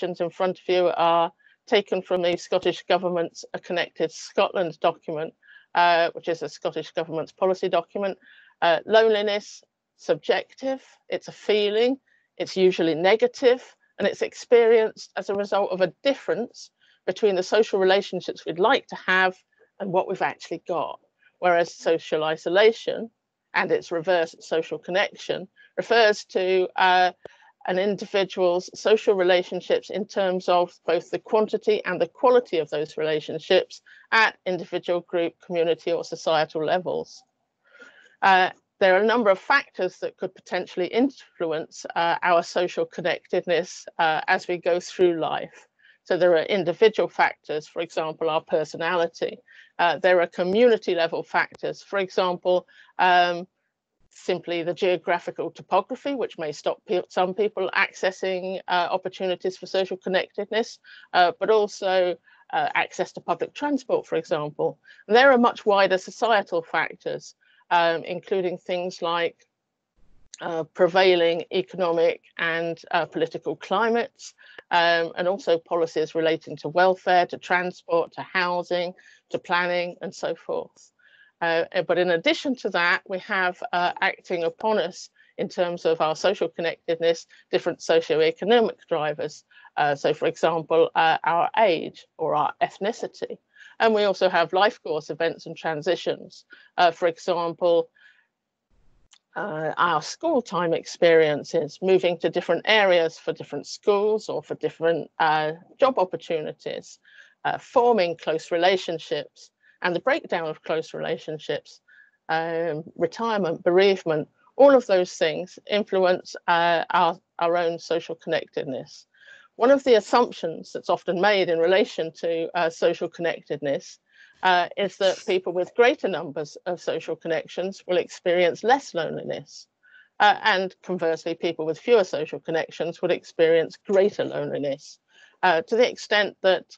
depictions in front of you are taken from the Scottish Government's A Connected Scotland document, which is the Scottish Government's policy document. Loneliness, subjective, it's a feeling, it's usually negative, and it's experienced as a result of a difference between the social relationships we'd like to have and what we've actually got. Whereas social isolation and its reverse, social connection, refers to an individual's social relationships in terms of both the quantity and the quality of those relationships at individual, group, community, or societal levels. There are a number of factors that could potentially influence our social connectedness as we go through life. So there are individual factors, for example, our personality. There are community level factors, for example, simply the geographical topography, which may stop some people accessing opportunities for social connectedness, but also access to public transport, for example. And there are much wider societal factors, including things like prevailing economic and political climates, and also policies relating to welfare, to transport, to housing, to planning, and so forth. But in addition to that, we have acting upon us in terms of our social connectedness, different socioeconomic drivers. So, for example, our age or our ethnicity. And we also have life course events and transitions. For example, our school time experiences, moving to different areas for different schools or for different job opportunities, forming close relationships, and the breakdown of close relationships, retirement, bereavement, all of those things influence our own social connectedness. One of the assumptions that's often made in relation to social connectedness is that people with greater numbers of social connections will experience less loneliness. And conversely, people with fewer social connections would experience greater loneliness, to the extent that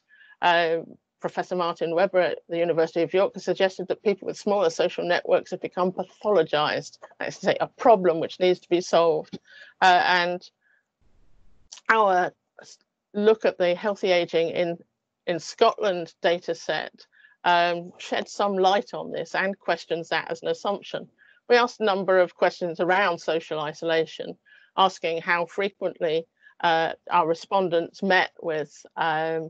Professor Martin Webber at the University of York has suggested that people with smaller social networks have become pathologized. That's to say, a problem which needs to be solved. And our look at the healthy aging in Scotland data set shed some light on this and questions that as an assumption. We asked a number of questions around social isolation, asking how frequently our respondents met with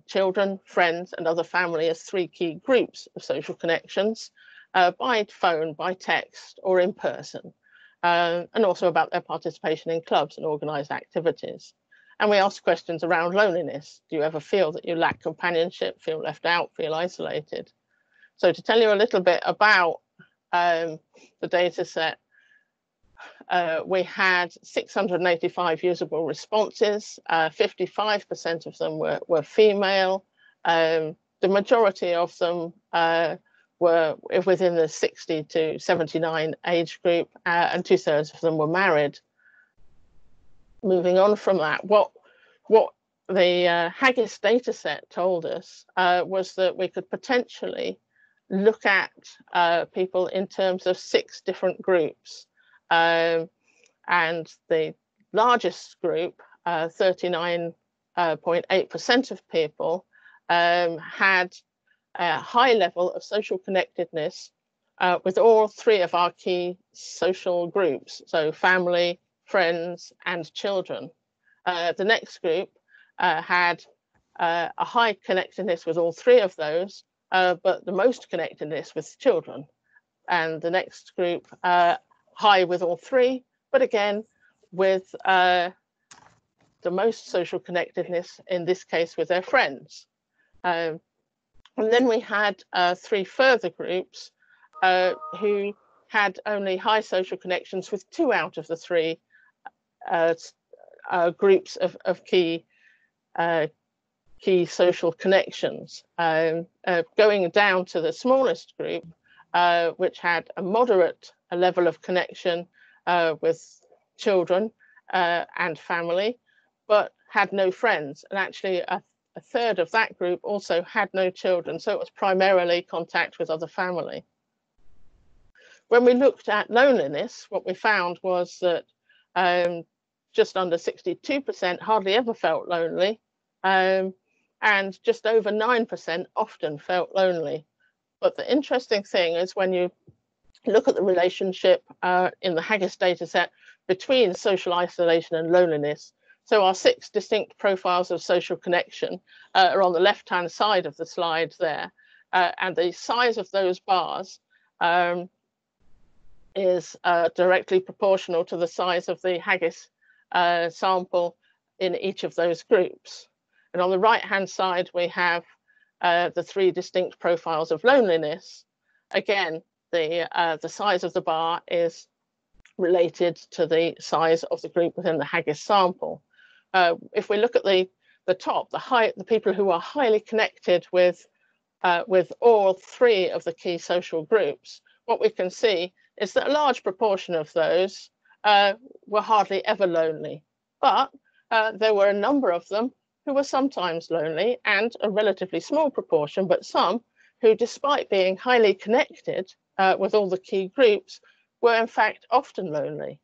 children, friends, and other family as three key groups of social connections, by phone, by text, or in person, and also about their participation in clubs and organised activities. And we asked questions around loneliness. Do you ever feel that you lack companionship, feel left out, feel isolated? So to tell you a little bit about the data set, we had 685 usable responses. 55% of them were female. The majority of them were within the 60 to 79 age group, and 2/3 of them were married. Moving on from that, what the Haggis data set told us was that we could potentially look at people in terms of 6 different groups. And the largest group, 39.8% of people, had a high level of social connectedness with all 3 of our key social groups, so family, friends, and children. The next group had a high connectedness with all 3 of those, but the most connectedness with children. And the next group, high with all 3, but again, with the most social connectedness, in this case, with their friends. And then we had 3 further groups who had only high social connections with 2 out of the 3 groups of key social connections, going down to the smallest group, which had a moderate level of connection with children and family, but had no friends. And actually a 1/3 of that group also had no children, so it was primarily contact with other family. When we looked at loneliness, what we found was that just under 62% hardly ever felt lonely, and just over 9% often felt lonely. But the interesting thing is when you look at the relationship in the Haggis dataset between social isolation and loneliness. So our 6 distinct profiles of social connection are on the left-hand side of the slide there. And the size of those bars is directly proportional to the size of the Haggis sample in each of those groups. And on the right-hand side, we have the 3 distinct profiles of loneliness. Again, the size of the bar is related to the size of the group within the Haggis sample. If we look at the top, the people who are highly connected with all 3 of the key social groups, what we can see is that a large proportion of those were hardly ever lonely. But there were a number of them who were sometimes lonely, and a relatively small proportion, but some who, despite being highly connected with all the key groups, were in fact often lonely.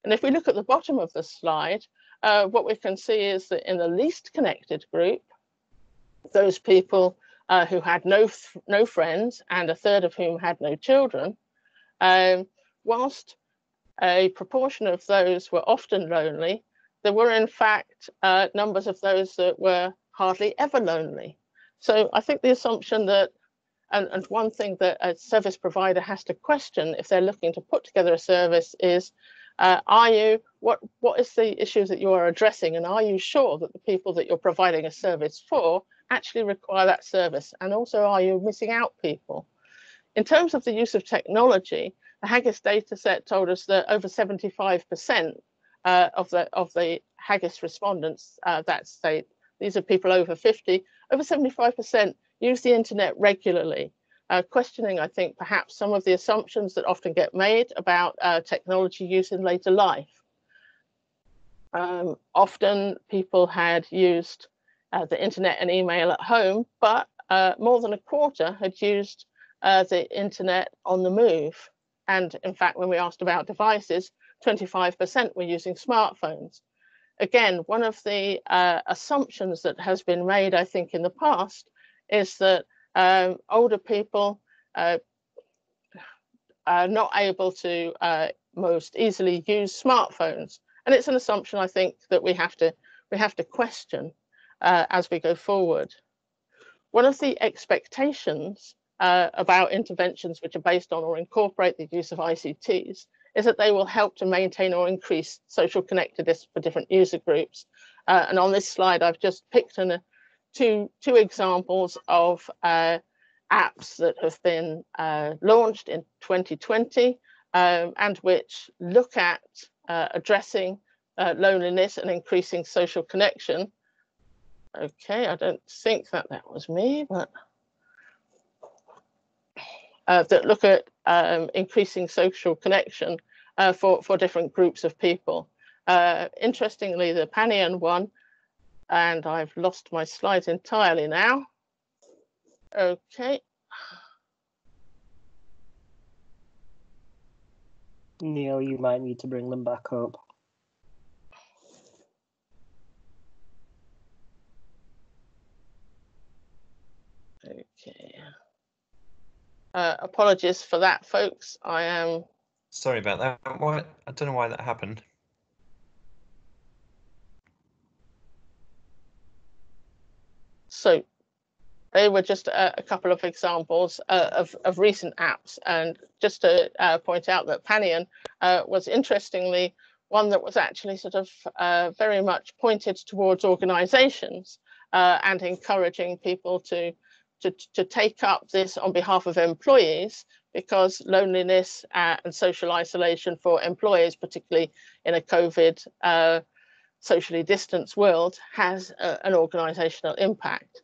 And if we look at the bottom of the slide, what we can see is that in the least connected group, those people who had no friends, and a third of whom had no children, whilst a proportion of those were often lonely, there were in fact numbers of those that were hardly ever lonely. So I think the assumption that, and one thing that a service provider has to question if they're looking to put together a service is, what is the issues that you are addressing, and are you sure that the people that you're providing a service for actually require that service? And also, are you missing out people? In terms of the use of technology, the Haggis dataset told us that over 75% of the Haggis respondents that state, these are people over 50, over 75% use the internet regularly, questioning, I think, perhaps some of the assumptions that often get made about technology use in later life. Often people had used the internet and email at home, but more than a quarter had used the internet on the move. And in fact, when we asked about devices, 25% were using smartphones. Again, one of the assumptions that has been made, I think, in the past is that older people are not able to most easily use smartphones. And it's an assumption, I think, that we have to question as we go forward. One of the expectations about interventions which are based on or incorporate the use of ICTs is that they will help to maintain or increase social connectedness for different user groups. And on this slide, I've just picked two examples of apps that have been launched in 2020 and which look at addressing loneliness and increasing social connection. Okay, I don't think that was me, but that look at increasing social connection for different groups of people. Interestingly, the Panion one, and I've lost my slides entirely now. Okay. Neil, you might need to bring them back up. Okay. Apologies for that, folks. I am... Sorry about that. I don't know why that happened. So they were just a couple of examples of recent apps. And just to point out that Panion was interestingly one that was actually sort of very much pointed towards organizations and encouraging people to take up this on behalf of employees, because loneliness and social isolation for employees, particularly in a COVID socially distanced world, has an organizational impact.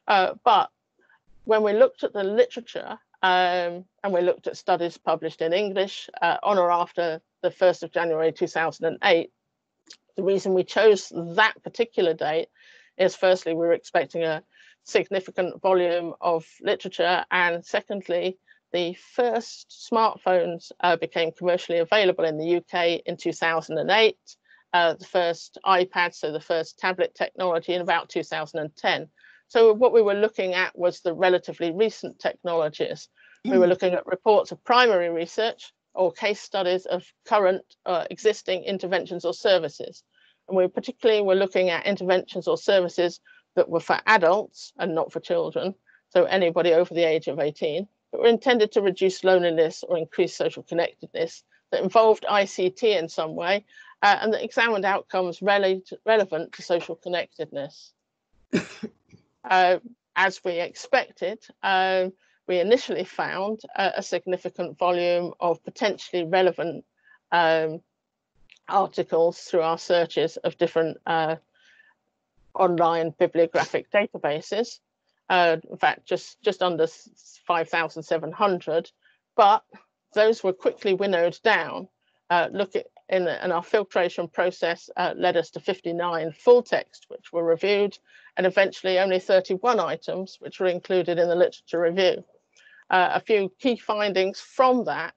But when we looked at the literature and we looked at studies published in English on or after the 1st of January 2008, the reason we chose that particular date is, firstly, we were expecting a significant volume of literature, and secondly, the first smartphones became commercially available in the UK in 2008, the first iPad, so the first tablet technology in about 2010. So what we were looking at was the relatively recent technologies. We were looking at reports of primary research or case studies of current existing interventions or services. And we particularly were looking at interventions or services that were for adults and not for children, so anybody over the age of 18, that were intended to reduce loneliness or increase social connectedness, that involved ICT in some way, and that examined outcomes relevant to social connectedness. As we expected, we initially found a significant volume of potentially relevant articles through our searches of different online bibliographic databases. In fact, just under 5,700, but those were quickly winnowed down. And our filtration process led us to 59 full text, which were reviewed, and eventually only 31 items, which were included in the literature review. A few key findings from that,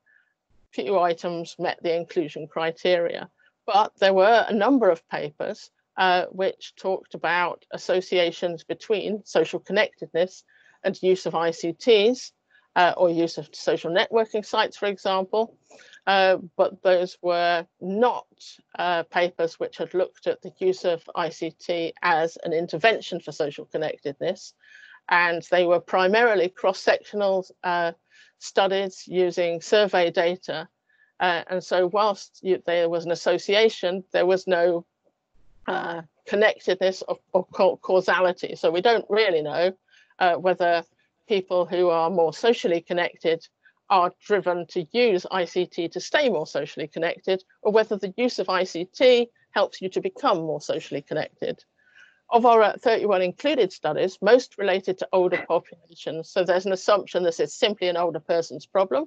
few items met the inclusion criteria, but there were a number of papers which talked about associations between social connectedness and use of ICTs, or use of social networking sites, for example. But those were not papers which had looked at the use of ICT as an intervention for social connectedness. And they were primarily cross-sectional studies using survey data. And so whilst there was an association, there was no connectedness or causality. So we don't really know whether people who are more socially connected are driven to use ICT to stay more socially connected, or whether the use of ICT helps you to become more socially connected. Of our 31 included studies, most related to older populations. So there's an assumption this is simply an older person's problem.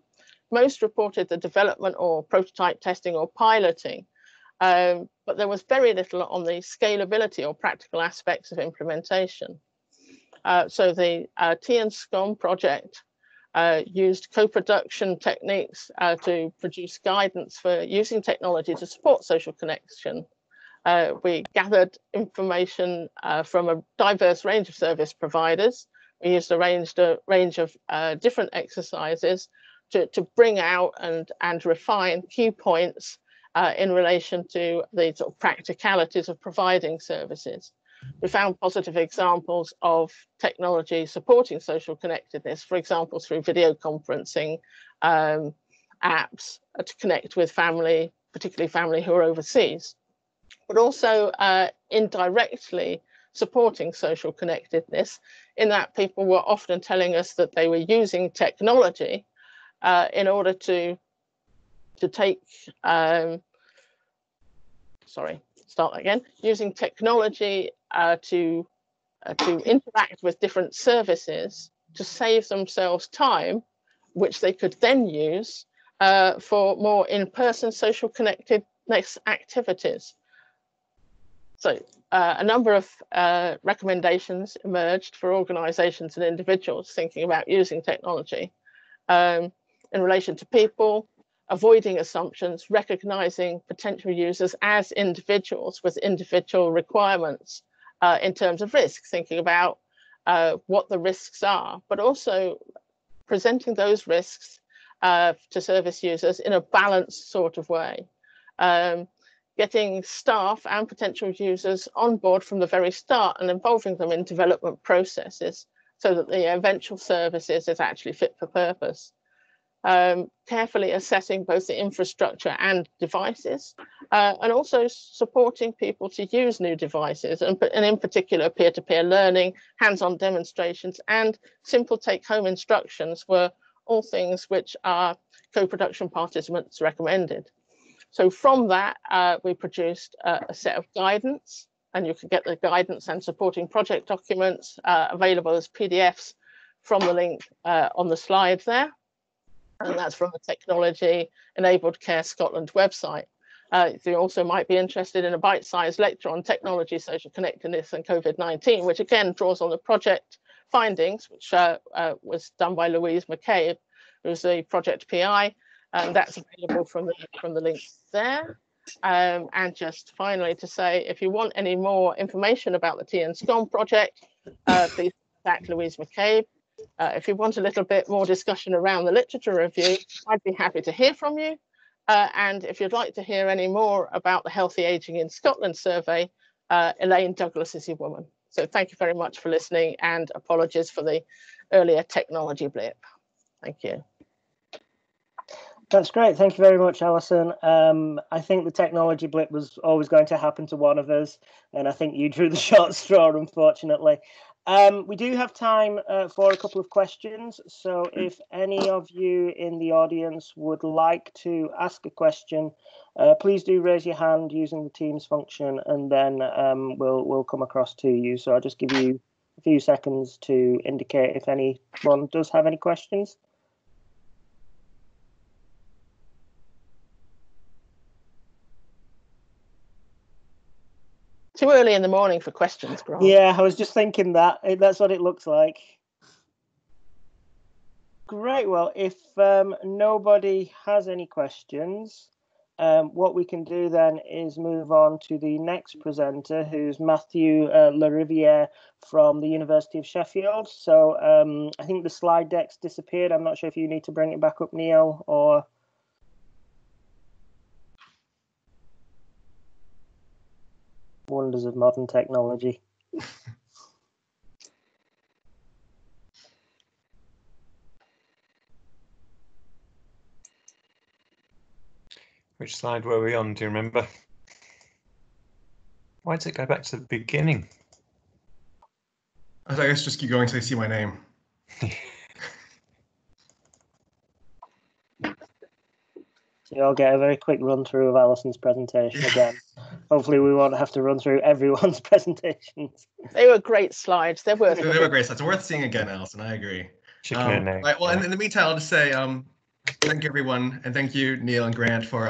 Most reported the development or prototype testing or piloting, but there was very little on the scalability or practical aspects of implementation. So the Tea and Scone project used co-production techniques to produce guidance for using technology to support social connection. We gathered information from a diverse range of service providers. We used a range of different exercises to bring out and refine key points in relation to the sort of practicalities of providing services. We found positive examples of technology supporting social connectedness, for example, through video conferencing apps to connect with family, particularly family who are overseas, but also indirectly supporting social connectedness, in that people were often telling us that they were using technology in order to take, using technology to interact with different services to save themselves time, which they could then use for more in-person social connectedness activities. So a number of recommendations emerged for organizations and individuals thinking about using technology in relation to people, avoiding assumptions, recognizing potential users as individuals with individual requirements in terms of risk, thinking about what the risks are, but also presenting those risks to service users in a balanced sort of way. Getting staff and potential users on board from the very start and involving them in development processes so that the eventual services is actually fit for purpose. Carefully assessing both the infrastructure and devices, and also supporting people to use new devices, and in particular peer-to-peer learning, hands-on demonstrations, and simple take-home instructions were all things which our co-production participants recommended. So from that, we produced a set of guidance, and you can get the guidance and supporting project documents available as PDFs from the link on the slide there. And that's from the Technology Enabled Care Scotland website. You also might be interested in a bite-sized lecture on technology, social connectedness and COVID-19, which again draws on the project findings, which was done by Louise McCabe, who's the project PI, and that's available from the link there. And just finally to say, if you want any more information about the Tea and Scone project, please contact Louise McCabe. If you want a little bit more discussion around the literature review, I'd be happy to hear from you. And if you'd like to hear any more about the Healthy Aging in Scotland survey, Elaine Douglas is your woman. So thank you very much for listening, and apologies for the earlier technology blip. Thank you. That's great. Thank you very much, Alison. I think the technology blip was always going to happen to one of us, and I think you drew the short straw, unfortunately. We do have time for a couple of questions. So if any of you in the audience would like to ask a question, please do raise your hand using the Teams function, and then we'll come across to you. So I'll just give you a few seconds to indicate if anyone does have any questions. Too early in the morning for questions, Grant. Yeah, I was just thinking that. That's what it looks like. Great. Well, if nobody has any questions, what we can do then is move on to the next presenter, who's Matthew Lariviere from the University of Sheffield. So I think the slide deck's disappeared. I'm not sure if you need to bring it back up, Neil, or... Wonders of modern technology. Which slide were we on? Do you remember? Why did it go back to the beginning? I guess just keep going until you see my name. So you'll get a very quick run through of Alison's presentation again. Hopefully we won't have to run through everyone's presentations. They were great slides. They were great slides. They're worth seeing again, Alison. I agree. Chicken and egg. Right, well, in the meantime, I'll just say thank you, everyone, and thank you, Neil and Grant, for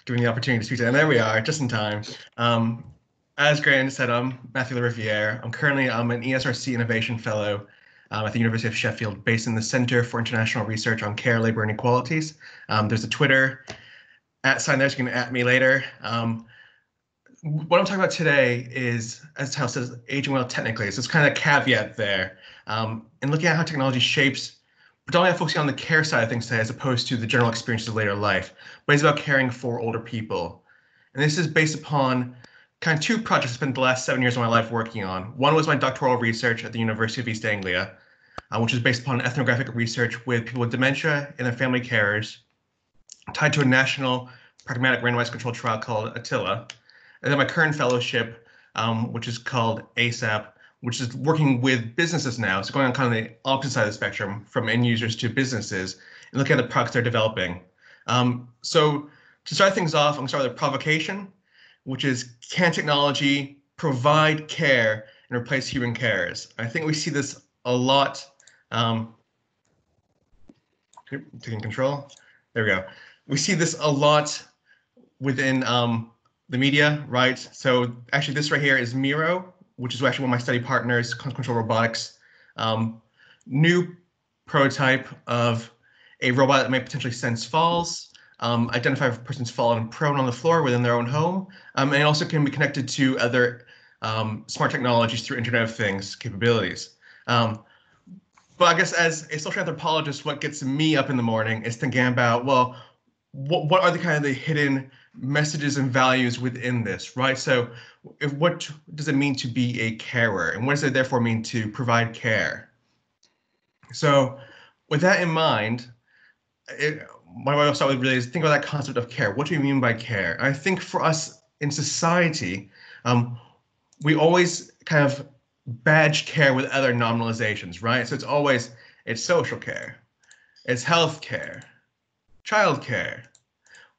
giving me the opportunity to speak today. And there we are, just in time. As Grant said, I'm Matthew Lariviere. I'm currently an ESRC Innovation Fellow at the University of Sheffield, based in the Center for International Research on Care, Labor, and Equalities. There's a Twitter @sign there, so you can @ me later. What I'm talking about today is, as the title says, aging well technically. So it's kind of a caveat there. And looking at how technology shapes, predominantly focusing on the care side of things today, as opposed to the general experiences of later life. But it's about caring for older people. And this is based upon kind of two projects I spent the last 7 years of my life working on. One was my doctoral research at the University of East Anglia, which is based upon ethnographic research with people with dementia and their family carers, tied to a national pragmatic randomized controlled trial called Attila. And then my current fellowship, which is called ASAP, which is working with businesses now. So going on kind of the opposite side of the spectrum, from end users to businesses, and looking at the products they're developing. So to start things off, I'm going to start with a provocation, which is, can technology provide care and replace human carers? I think we see this a lot. Taking control. There we go. We see this a lot within the media, right? So actually this right here is Miro, which is actually one of my study partners, Control Robotics, new prototype of a robot that may potentially sense falls, identify if a person's fallen prone on the floor within their own home, and it also can be connected to other smart technologies through Internet of Things capabilities. But I guess as a social anthropologist, what gets me up in the morning is thinking about, well, what are the kind of the hidden messages and values within this, right? So what does it mean to be a carer, and what does it therefore mean to provide care? So with that in mind, what I will start with really is think about that concept of care. What do you mean by care? And I think for us in society, we always kind of badge care with other nominalizations, right? So it's social care, it's health care, child care,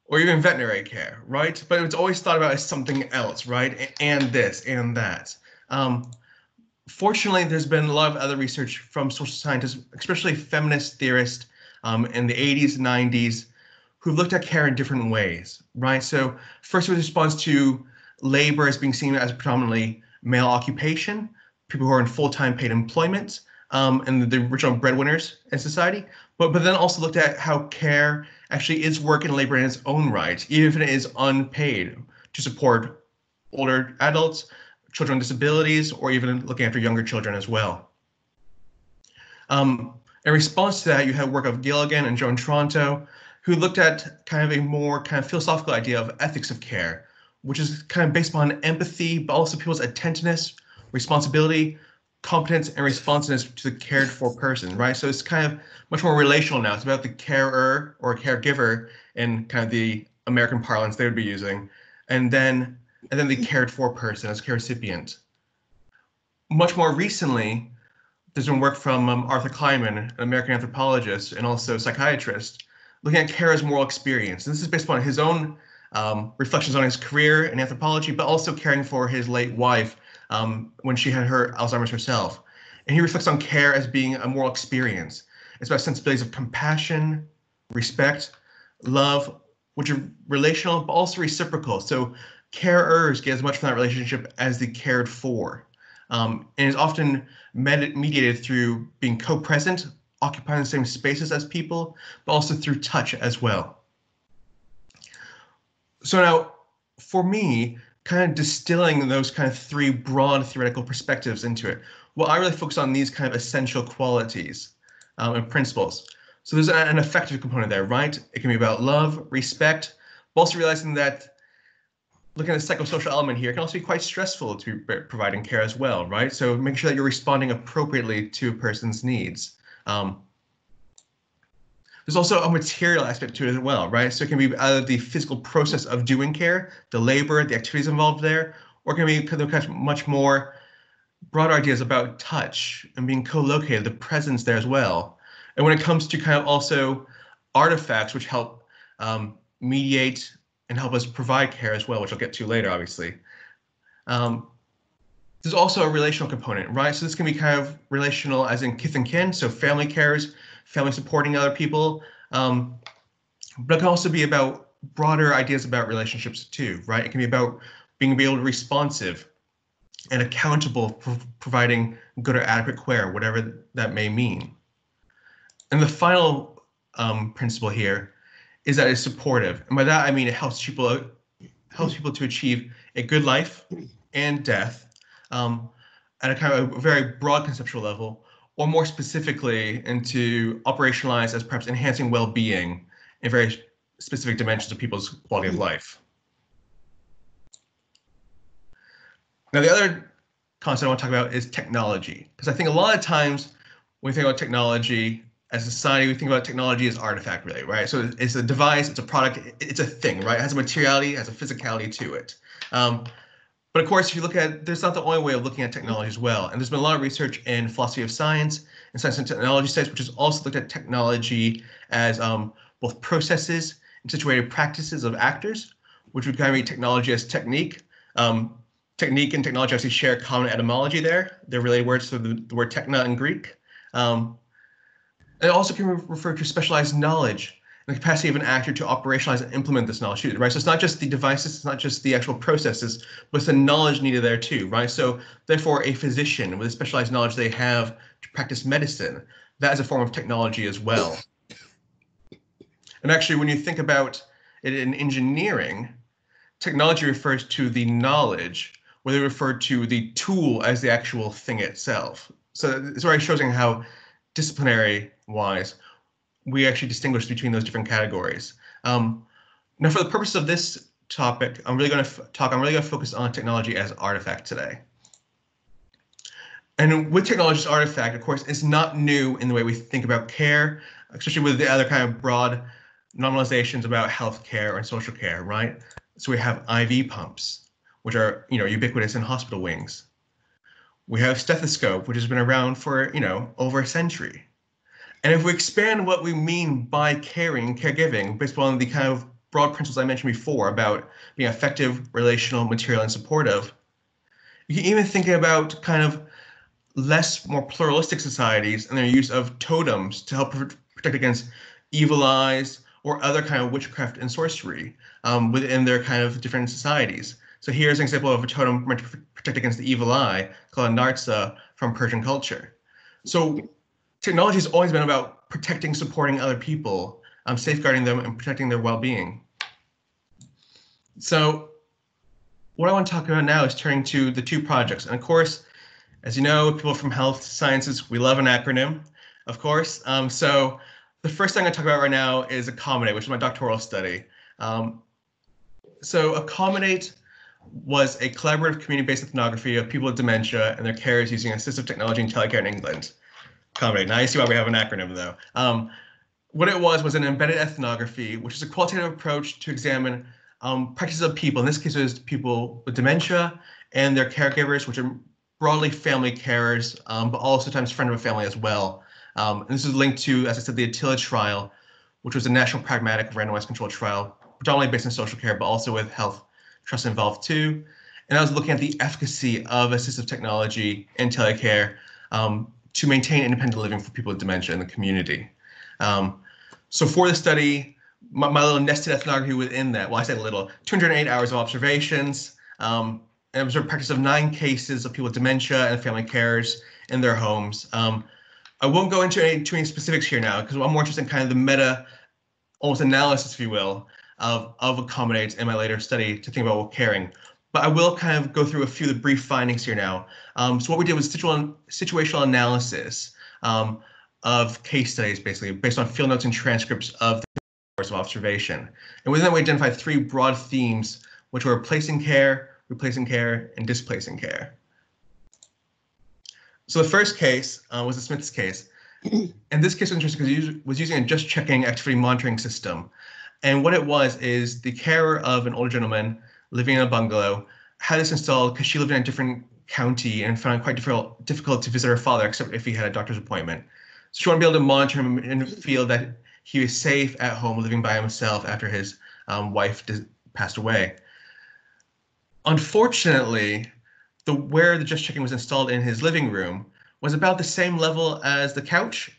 or even veterinary care, right? But it's always thought about as something else, right? And this and that. Fortunately, there's been a lot of other research from social scientists, especially feminist theorists in the 80s and 90s, who've looked at care in different ways, right? So first, with response to labor as being seen as a predominantly male occupation, people who are in full-time paid employment, and the original breadwinners in society, but then also looked at how care actually is work and labor in its own right, even if it is unpaid, to support older adults, children with disabilities, or even looking after younger children as well. In response to that, you have work of Gilligan and Joan Toronto, who looked at kind of a more kind of philosophical idea of ethics of care, which is kind of based upon empathy, but also people's attentiveness, responsibility, competence, and responsiveness to the cared for person, right? So it's kind of much more relational now. It's about the carer or caregiver in kind of the American parlance they would be using, and then the cared for person as care recipient. Much more recently, there's been work from Arthur Kleinman, an American anthropologist and also psychiatrist, looking at care as moral experience. And this is based upon his own reflections on his career in anthropology, but also caring for his late wife when she had her Alzheimer's herself. And he reflects on care as being a moral experience. It's about sensibilities of compassion, respect, love, which are relational, but also reciprocal. So carers get as much from that relationship as the cared for. And is often mediated through being co-present, occupying the same spaces as people, but also through touch as well. So now, for me, kind of distilling those kind of three broad theoretical perspectives into it, well, I really focus on these kind of essential qualities and principles. So there's an affective component there, right? It can be about love, respect, but also realizing that looking at the psychosocial element here, it can also be quite stressful to be providing care as well, right? So making sure that you're responding appropriately to a person's needs. There's also a material aspect to it as well, right? So it can be either the physical process of doing care, the labor, the activities involved there, or it can be kind of much more broader ideas about touch and being co-located, the presence there as well. And when it comes to kind of also artifacts which help mediate and help us provide care as well, which I'll get to later, obviously. There's also a relational component, right? So this can be kind of relational as in kith and kin, so family cares, family supporting other people, but it can also be about broader ideas about relationships too, right? It can be about being able to be responsive and accountable for providing good or adequate care, whatever that may mean. And the final principle here is that it's supportive. And by that, I mean it helps people to achieve a good life and death at a kind of a very broad conceptual level, or more specifically into operationalize as perhaps enhancing well-being in very specific dimensions of people's quality of life. Now, the other concept I want to talk about is technology, because I think a lot of times when we think about technology as a society, we think about technology as artifact, really, right? So it's a device, it's a product, it's a thing, right? It has a materiality, it has a physicality to it. But of course, if you look at, there's not the only way of looking at technology as well. And there's been a lot of research in philosophy of science and science and technology studies, which has also looked at technology as both processes and situated practices of actors, which would kind of read technology as technique. Technique and technology actually share common etymology there. They're related words to the word techna in Greek. It also can refer to specialized knowledge and the capacity of an actor to operationalize and implement this knowledge, right? So it's not just the devices, it's not just the actual processes, but it's the knowledge needed there too, right? So therefore, a physician with the specialized knowledge they have to practice medicine, that is a form of technology as well. And actually, when you think about it in engineering, technology refers to the knowledge, where they refer to the tool as the actual thing itself. So it's already showing how disciplinary-wise, we actually distinguish between those different categories. Now, for the purpose of this topic, I'm really going to focus on technology as artifact today. And with technology as artifact, of course, it's not new in the way we think about care, especially with the other kind of broad normalizations about healthcare and social care, right? So we have IV pumps, which are, ubiquitous in hospital wings. We have stethoscope, which has been around for, over a century. And if we expand what we mean by caregiving, based on the kind of broad principles I mentioned before about being effective, relational, material, and supportive, you can even think about kind of more pluralistic societies and their use of totems to help protect against evil eyes or other kind of witchcraft and sorcery within their kind of different societies. So here's an example of a totem meant to protect against the evil eye called a narza from Persian culture. So technology has always been about protecting, supporting other people safeguarding them and protecting their well-being. So what I want to talk about now is turning to the two projects. And of course, as you know, people from health sciences, we love an acronym, of course. So the first thing I'm going to talk about right now is Accommodate, which is my doctoral study. So Accommodate was a collaborative community-based ethnography of people with dementia and their carers using assistive technology and telecare in England. Accommodate. Now you see why we have an acronym, though. What it was an embedded ethnography, which is a qualitative approach to examine practices of people. In this case, it was people with dementia and their caregivers, which are broadly family carers, but also sometimes friend of a family as well. And this is linked to, as I said, the Attila trial, which was a national pragmatic randomized controlled trial, predominantly based on social care, but also with health trust involved too. And I was looking at the efficacy of assistive technology and telecare to maintain independent living for people with dementia in the community. So for the study, my little nested ethnography within that, well, I said a little, 208 hours of observations, and observed practice of 9 cases of people with dementia and family carers in their homes. I won't go into too many specifics here now, because I'm more interested in kind of the meta, almost analysis, if you will, of Accommodate in my later study to think about caring. But I will kind of go through a few of the brief findings here now. So what we did was situational analysis of case studies, basically, based on field notes and transcripts of the hours of observation. And within that, we identified 3 broad themes, which were replacing care, and displacing care. So the first case was the Smith's case. And this case was interesting because he was using a just checking activity monitoring system. And what it was is the carer of an older gentleman living in a bungalow had this installed because she lived in a different county and found it quite difficult to visit her father, except if he had a doctor's appointment. So she wanted to be able to monitor him and feel that he was safe at home living by himself after his wife passed away. Unfortunately, where the just checking was installed in his living room was about the same level as the couch,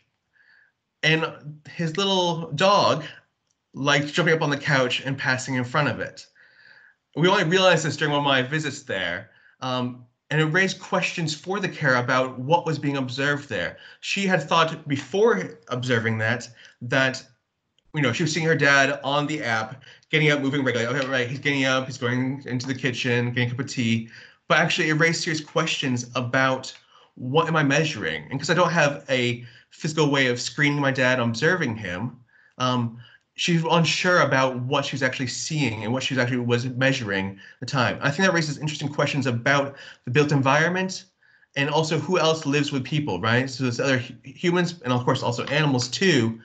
and his little dog liked jumping up on the couch and passing in front of it. We only realized this during one of my visits there, and it raised questions for the carer about what was being observed there. She had thought before observing that she was seeing her dad on the app, getting up, moving regularly. Okay, right, he's getting up, he's going into the kitchen, getting a cup of tea. But actually, it raised serious questions about what am I measuring? And because I don't have a physical way of screening my dad, observing him, she's unsure about what she was actually seeing and what she was measuring at the time. I think that raises interesting questions about the built environment and also who else lives with people, right? So there's other humans and of course also animals too,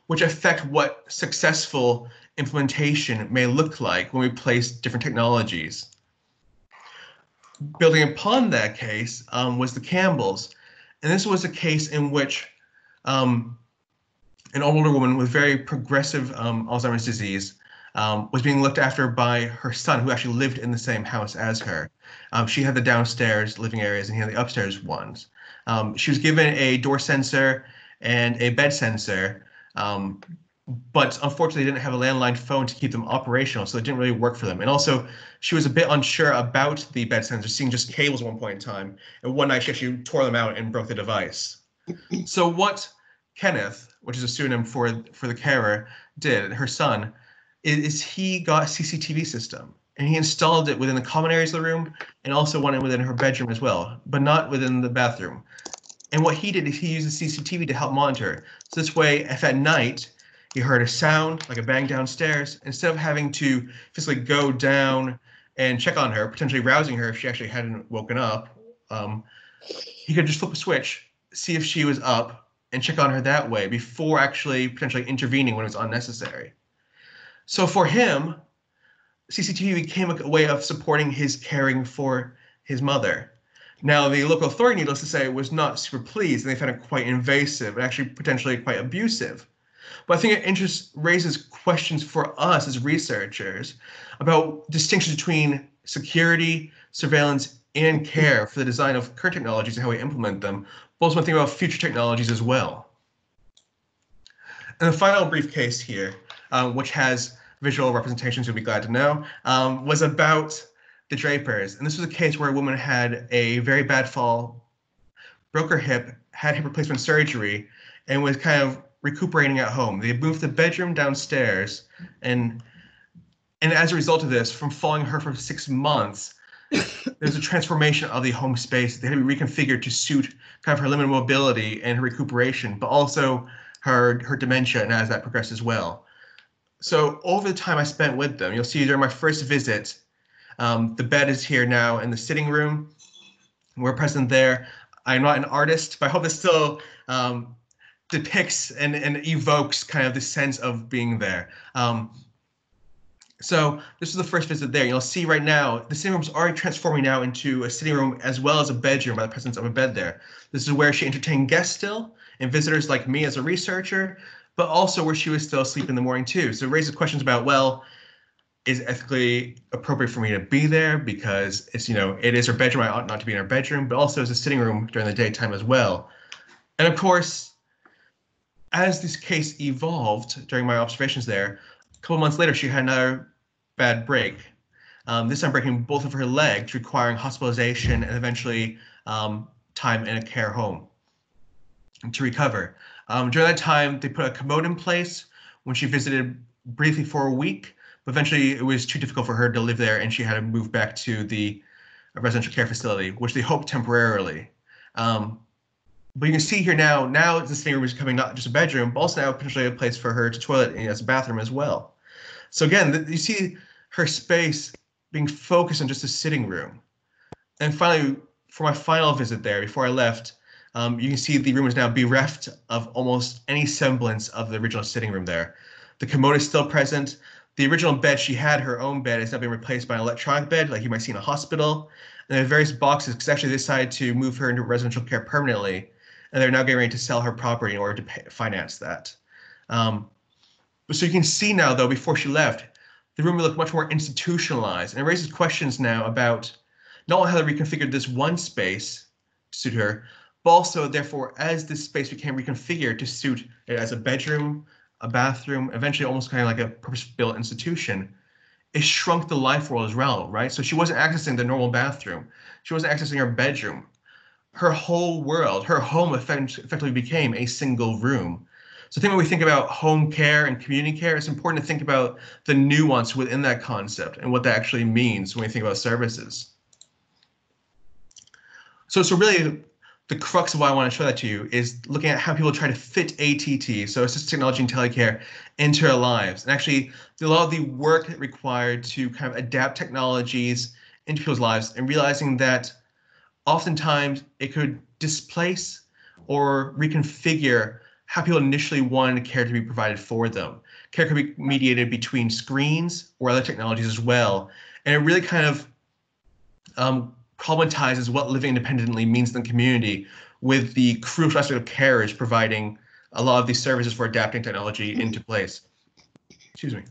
which affect what successful implementation may look like when we place different technologies. Building upon that case was the Campbells. And this was a case in which an older woman with very progressive Alzheimer's disease was being looked after by her son, who actually lived in the same house as her. She had the downstairs living areas and he had the upstairs ones. She was given a door sensor and a bed sensor, but unfortunately didn't have a landline phone to keep them operational, so it didn't really work for them. And also, she was a bit unsure about the bed sensor, seeing just cables at one point in time. And one night she actually tore them out and broke the device. So what Kenneth, which is a pseudonym for the carer, did, her son, is he got a CCTV system. And he installed it within the common areas of the room and also one within her bedroom as well, but not within the bathroom. And what he did is he used the CCTV to help monitor. So this way, if at night he heard a sound, like a bang downstairs, instead of having to physically go down and check on her, potentially rousing her if she actually hadn't woken up, he could just flip a switch, see if she was up, and check on her that way before actually potentially intervening when it was unnecessary. So for him, CCTV became a way of supporting his caring for his mother. Now, the local authority, needless to say, was not super pleased, and they found it quite invasive and actually potentially quite abusive. But I think it raises questions for us as researchers about distinctions between security, surveillance, and care for the design of current technologies and how we implement them, but also think about future technologies as well. And the final brief case here, which has visual representations you'll be glad to know, was about the Drapers. And this was a case where a woman had a very bad fall, broke her hip, had hip replacement surgery, and was kind of recuperating at home. They moved the bedroom downstairs, and as a result of this, from following her for 6 months, there's a transformation of the home space. They had to be reconfigured to suit kind of her limited mobility and her recuperation, but also her dementia, and as that progressed as well. So over the time I spent with them, you'll see during my first visit, the bed is here now in the sitting room. We're present there. I'm not an artist, but I hope it still depicts and evokes kind of the sense of being there. So this is the first visit there. You'll see right now, the sitting room is already transforming now into a sitting room as well as a bedroom by the presence of a bed there. This is where she entertained guests still and visitors like me as a researcher, but also where she was still asleep in the morning too. So it raises questions about, well, is it ethically appropriate for me to be there because it's, it is her bedroom, I ought not to be in her bedroom, but also as a sitting room during the daytime as well. And of course, as this case evolved during my observations there, a couple months later, she had another bad break. This time breaking both of her legs, requiring hospitalization and eventually time in a care home to recover. During that time, they put a commode in place when she visited briefly for a week, but eventually it was too difficult for her to live there and she had to move back to the residential care facility, which they hoped temporarily. But you can see here now the sitting room is becoming not just a bedroom, but also now potentially a place for her to toilet and as a bathroom as well. So again, you see her space being focused on just a sitting room. And finally, for my final visit there, before I left, you can see the room is now bereft of almost any semblance of the original sitting room there. The commode is still present. The original bed, she had her own bed, is now being replaced by an electronic bed like you might see in a hospital. And there are various boxes because actually they decided to move her into residential care permanently. And they're now getting ready to sell her property in order to finance that. So you can see now, though, before she left, the room looked much more institutionalized. And it raises questions now about not only how they reconfigured this one space to suit her, but also, therefore, as this space became reconfigured to suit it as a bedroom, a bathroom, eventually almost kind of like a purpose-built institution, it shrunk the life world as well, right? So she wasn't accessing the normal bathroom. She wasn't accessing her bedroom. Her whole world, her home effectively became a single room. So I think when we think about home care and community care, it's important to think about the nuance within that concept and what that actually means when we think about services. So really, the crux of why I want to show that to you is looking at how people try to fit ATT, so assistive technology and telecare, into their lives. And actually, a lot of the work required to kind of adapt technologies into people's lives and realizing that oftentimes it could displace or reconfigure how people initially wanted care to be provided for them. Care could be mediated between screens or other technologies as well. And it really kind of problematizes what living independently means in the community, with the crucial aspect of carers providing a lot of these services for adapting technology into place. Excuse me.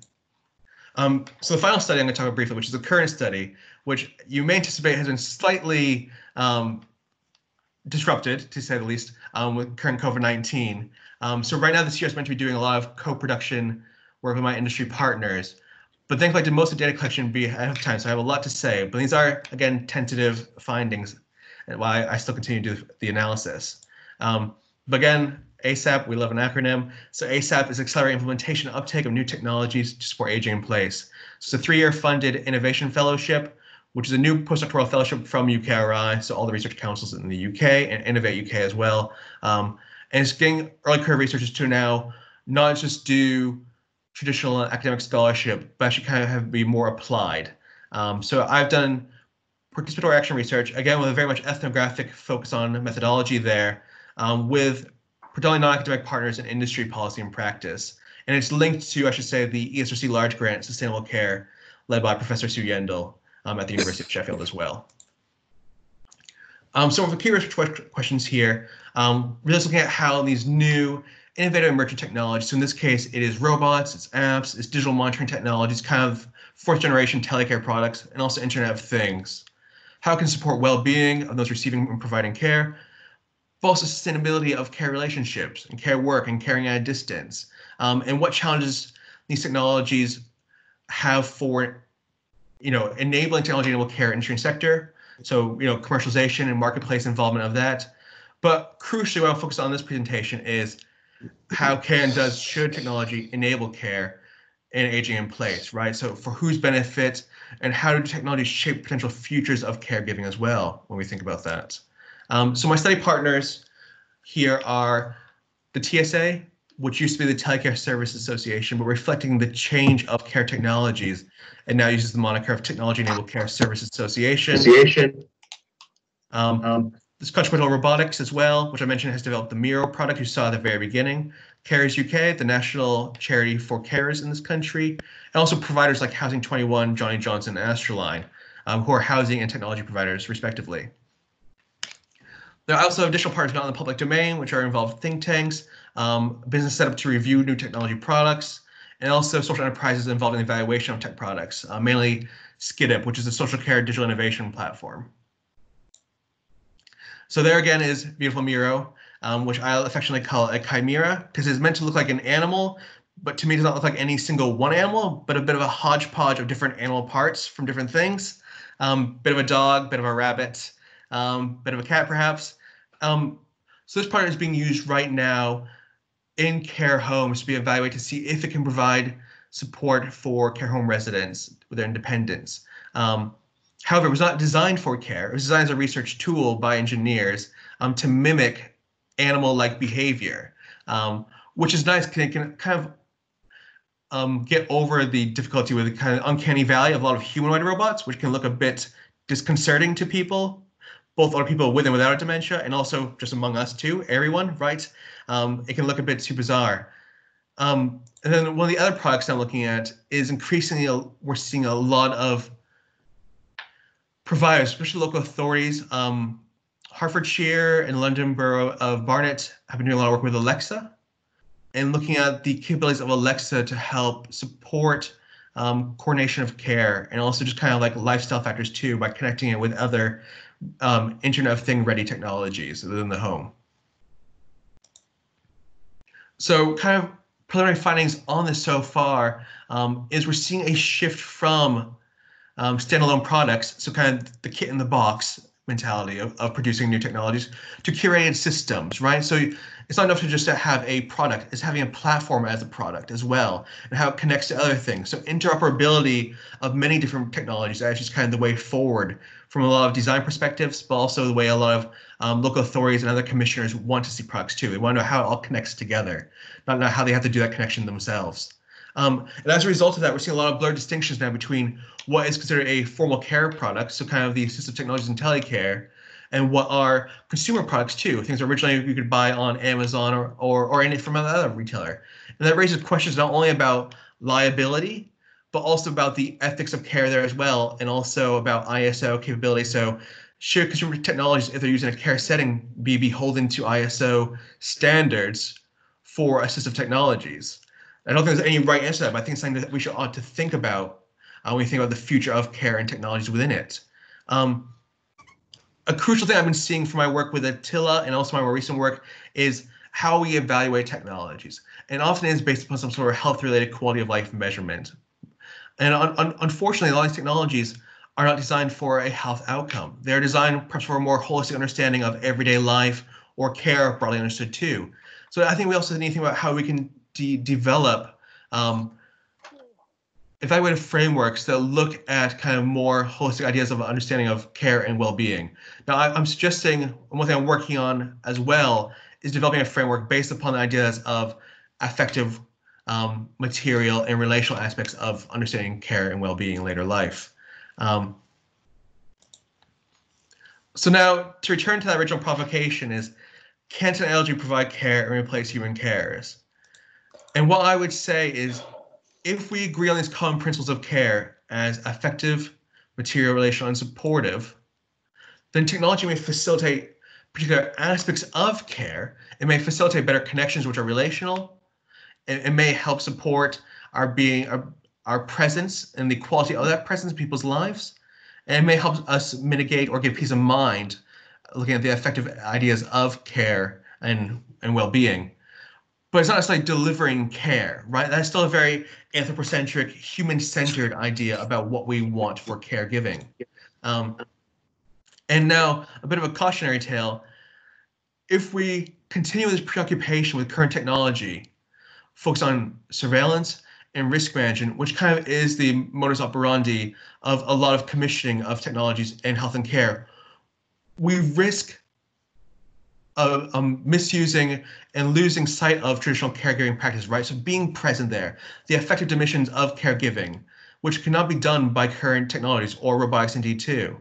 So the final study I'm going to talk about briefly, which is the current study, which you may anticipate has been slightly disrupted, to say the least, with current COVID-19. So right now this year is meant to be doing a lot of co-production work with my industry partners. But thankfully I did most of the data collection ahead of time, so I have a lot to say. But these are, again, tentative findings, and why I still continue to do the analysis. But again, ASAP, we love an acronym. So ASAP is Accelerating Implementation and Uptake of New Technologies to Support Aging in Place. So it's a 3-year funded innovation fellowship, which is a new postdoctoral fellowship from UKRI, so all the research councils in the UK, and Innovate UK as well. And it's getting early career researchers to now not just do traditional academic scholarship, but actually kind of be more applied. So I've done participatory action research, again, with a very much ethnographic focus on methodology there, with predominantly non-academic partners in industry, policy, and practice. And it's linked to, I should say, the ESRC Large Grant Sustainable Care, led by Professor Sue Yendel at the University of Sheffield as well. Some of the key research questions here, really looking at how these new innovative emerging technologies, so in this case, it is robots, it's apps, it's digital monitoring technologies, kind of 4th generation telecare products, and also Internet of Things. How it can support well-being of those receiving and providing care, but also sustainability of care relationships and care work and caring at a distance, and what challenges these technologies have for, enabling technology-enabled care industry and sector. So, commercialization and marketplace involvement of that. But crucially, what I'll focus on in this presentation is how should technology enable care in aging in place, right? So for whose benefit, and how do technologies shape potential futures of caregiving as well when we think about that? So my study partners here are the TSA, which used to be the Telecare Service Association, but reflecting the change of care technologies, and now uses the moniker of Technology-Enabled Care Service Association. There's Consequential Robotics as well, which I mentioned has developed the Miro product you saw at the very beginning. Carers UK, the national charity for carers in this country, and also providers like Housing 21, Johnny Johnson, and Astroline, who are housing and technology providers respectively. There are also additional partners not in the public domain, which are involved think tanks, business set up to review new technology products, and also social enterprises involved in the evaluation of tech products, mainly SCIDIP, which is a social care digital innovation platform. So there again is beautiful Miro, which I affectionately call a chimera, because it's meant to look like an animal, but to me it does not look like any single one animal, but a bit of a hodgepodge of different animal parts from different things. Bit of a dog, bit of a rabbit, bit of a cat perhaps. So this partner is being used right now in care homes to be evaluated to see if it can provide support for care home residents with their independence. However, it was not designed for care. It was designed as a research tool by engineers to mimic animal-like behavior, which is nice because it can kind of get over the difficulty with the kind of uncanny valley of a lot of humanoid robots, which can look a bit disconcerting to people, both other people with and without dementia, and also just among us too, everyone, right? It can look a bit too bizarre. And then one of the other products I'm looking at is increasingly, we're seeing a lot of providers, especially local authorities. Hertfordshire and London Borough of Barnet have been doing a lot of work with Alexa and looking at the capabilities of Alexa to help support coordination of care, and also just kind of like lifestyle factors too, by connecting it with other Internet of Thing ready technologies within the home. So kind of preliminary findings on this so far is we're seeing a shift from standalone products, so kind of the kit in the box mentality of producing new technologies, to curated systems, right? So it's not enough to just have a product, it's having a platform as a product as well, and how it connects to other things. So interoperability of many different technologies is actually kind of the way forward from a lot of design perspectives, but also the way a lot of local authorities and other commissioners want to see products too. They want to know how it all connects together, not how they have to do that connection themselves. And as a result of that, we're seeing a lot of blurred distinctions now between what is considered a formal care product, so kind of the assistive technologies and telecare, and what are consumer products too, things originally you could buy on Amazon or any from another retailer. And that raises questions not only about liability, but also about the ethics of care there as well, and also about ISO capability. So should consumer technologies, if they're used in a care setting, be beholden to ISO standards for assistive technologies? I don't think there's any right answer to that, but I think it's something that we ought to think about when we think about the future of care and technologies within it. A crucial thing I've been seeing from my work with Attila and also my more recent work is how we evaluate technologies. And often it's based upon some sort of health-related quality of life measurement. And unfortunately, a lot of these technologies are not designed for a health outcome. They're designed perhaps for a more holistic understanding of everyday life or care, broadly understood too. So I think we also need to think about how we can develop evaluative frameworks that look at kind of more holistic ideas of understanding of care and well-being. Now, I'm suggesting, one thing I'm working on as well is developing a framework based upon the ideas of affective, material, and relational aspects of understanding care and well-being in later life. So now, to return to that original provocation is, can technology provide care and replace human carers? And what I would say is, if we agree on these common principles of care as affective, material, relational, and supportive, then technology may facilitate particular aspects of care. It may facilitate better connections which are relational. It may help support our being, our presence and the quality of that presence in people's lives. And it may help us mitigate or give peace of mind looking at the effective ideas of care and well-being. But it's not necessarily delivering care, right? That's still a very anthropocentric, human-centered idea about what we want for caregiving. And now, a bit of a cautionary tale. if we continue this preoccupation with current technology, focus on surveillance and risk management, which kind of is the modus operandi of a lot of commissioning of technologies in health and care, we risk misusing and losing sight of traditional caregiving practice, right? So being present there, the effective dimensions of caregiving, which cannot be done by current technologies or robotics indeed too.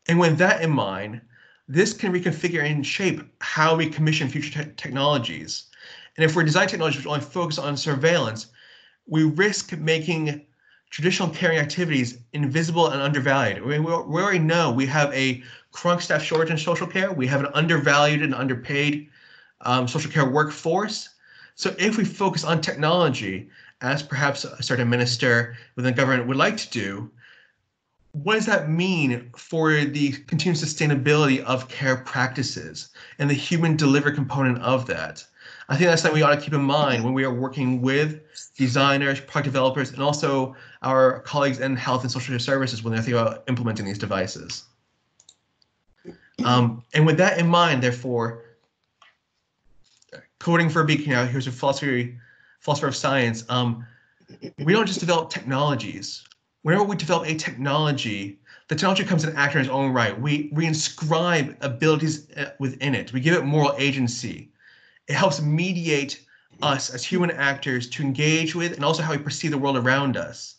And with that in mind, this can reconfigure and shape how we commission future technologies. And if we're designing technologies which only focus on surveillance, we risk making traditional caring activities invisible and undervalued. We already know we have a chronic staff shortage in social care. We have an undervalued and underpaid social care workforce. So if we focus on technology, as perhaps a certain minister within the government would like to do, what does that mean for the continued sustainability of care practices and the human delivery component of that? I think that's something we ought to keep in mind when we are working with designers, product developers, and also our colleagues in health and social services when they're thinking about implementing these devices. And with that in mind, therefore, coding for a beacon, here's a philosopher of science. We don't just develop technologies. Whenever we develop a technology, the technology becomes an actor in its own right. We inscribe abilities within it. We give it moral agency. It helps mediate us as human actors to engage with and also how we perceive the world around us.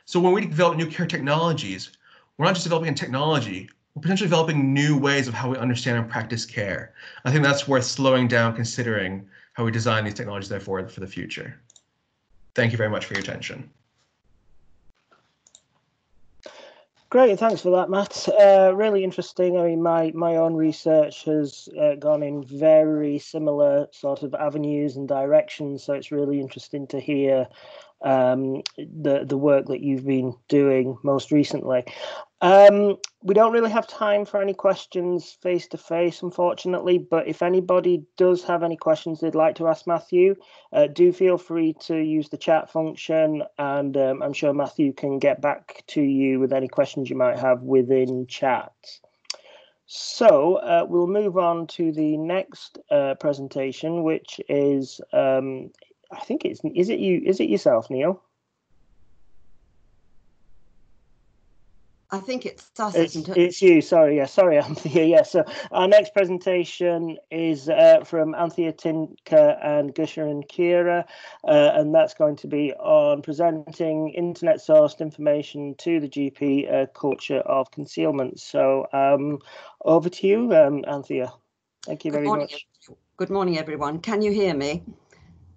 So when we develop new care technologies, we're not just developing a technology, we're potentially developing new ways of how we understand and practice care. I think that's worth slowing down considering how we design these technologies therefore for the future. Thank you very much for your attention. Great, thanks for that, Matt. Really interesting. I mean, my own research has gone in very similar sort of avenues and directions, so it's really interesting to hear the work that you've been doing most recently. We don't really have time for any questions face to face, unfortunately, but if anybody does have any questions they'd like to ask Matthew, do feel free to use the chat function, and I'm sure Matthew can get back to you with any questions you might have within chat. So we'll move on to the next presentation, which is I think is it yourself, Neil? I think it's us, isn't it? It's you, sorry, yeah, sorry, Anthea. Yeah, so our next presentation is from Anthea Tinker and Gusher and Kira, and that's going to be on presenting internet-sourced information to the GP, culture of concealment. So over to you, Anthea. Thank you very much. Good morning, everyone. Can you hear me?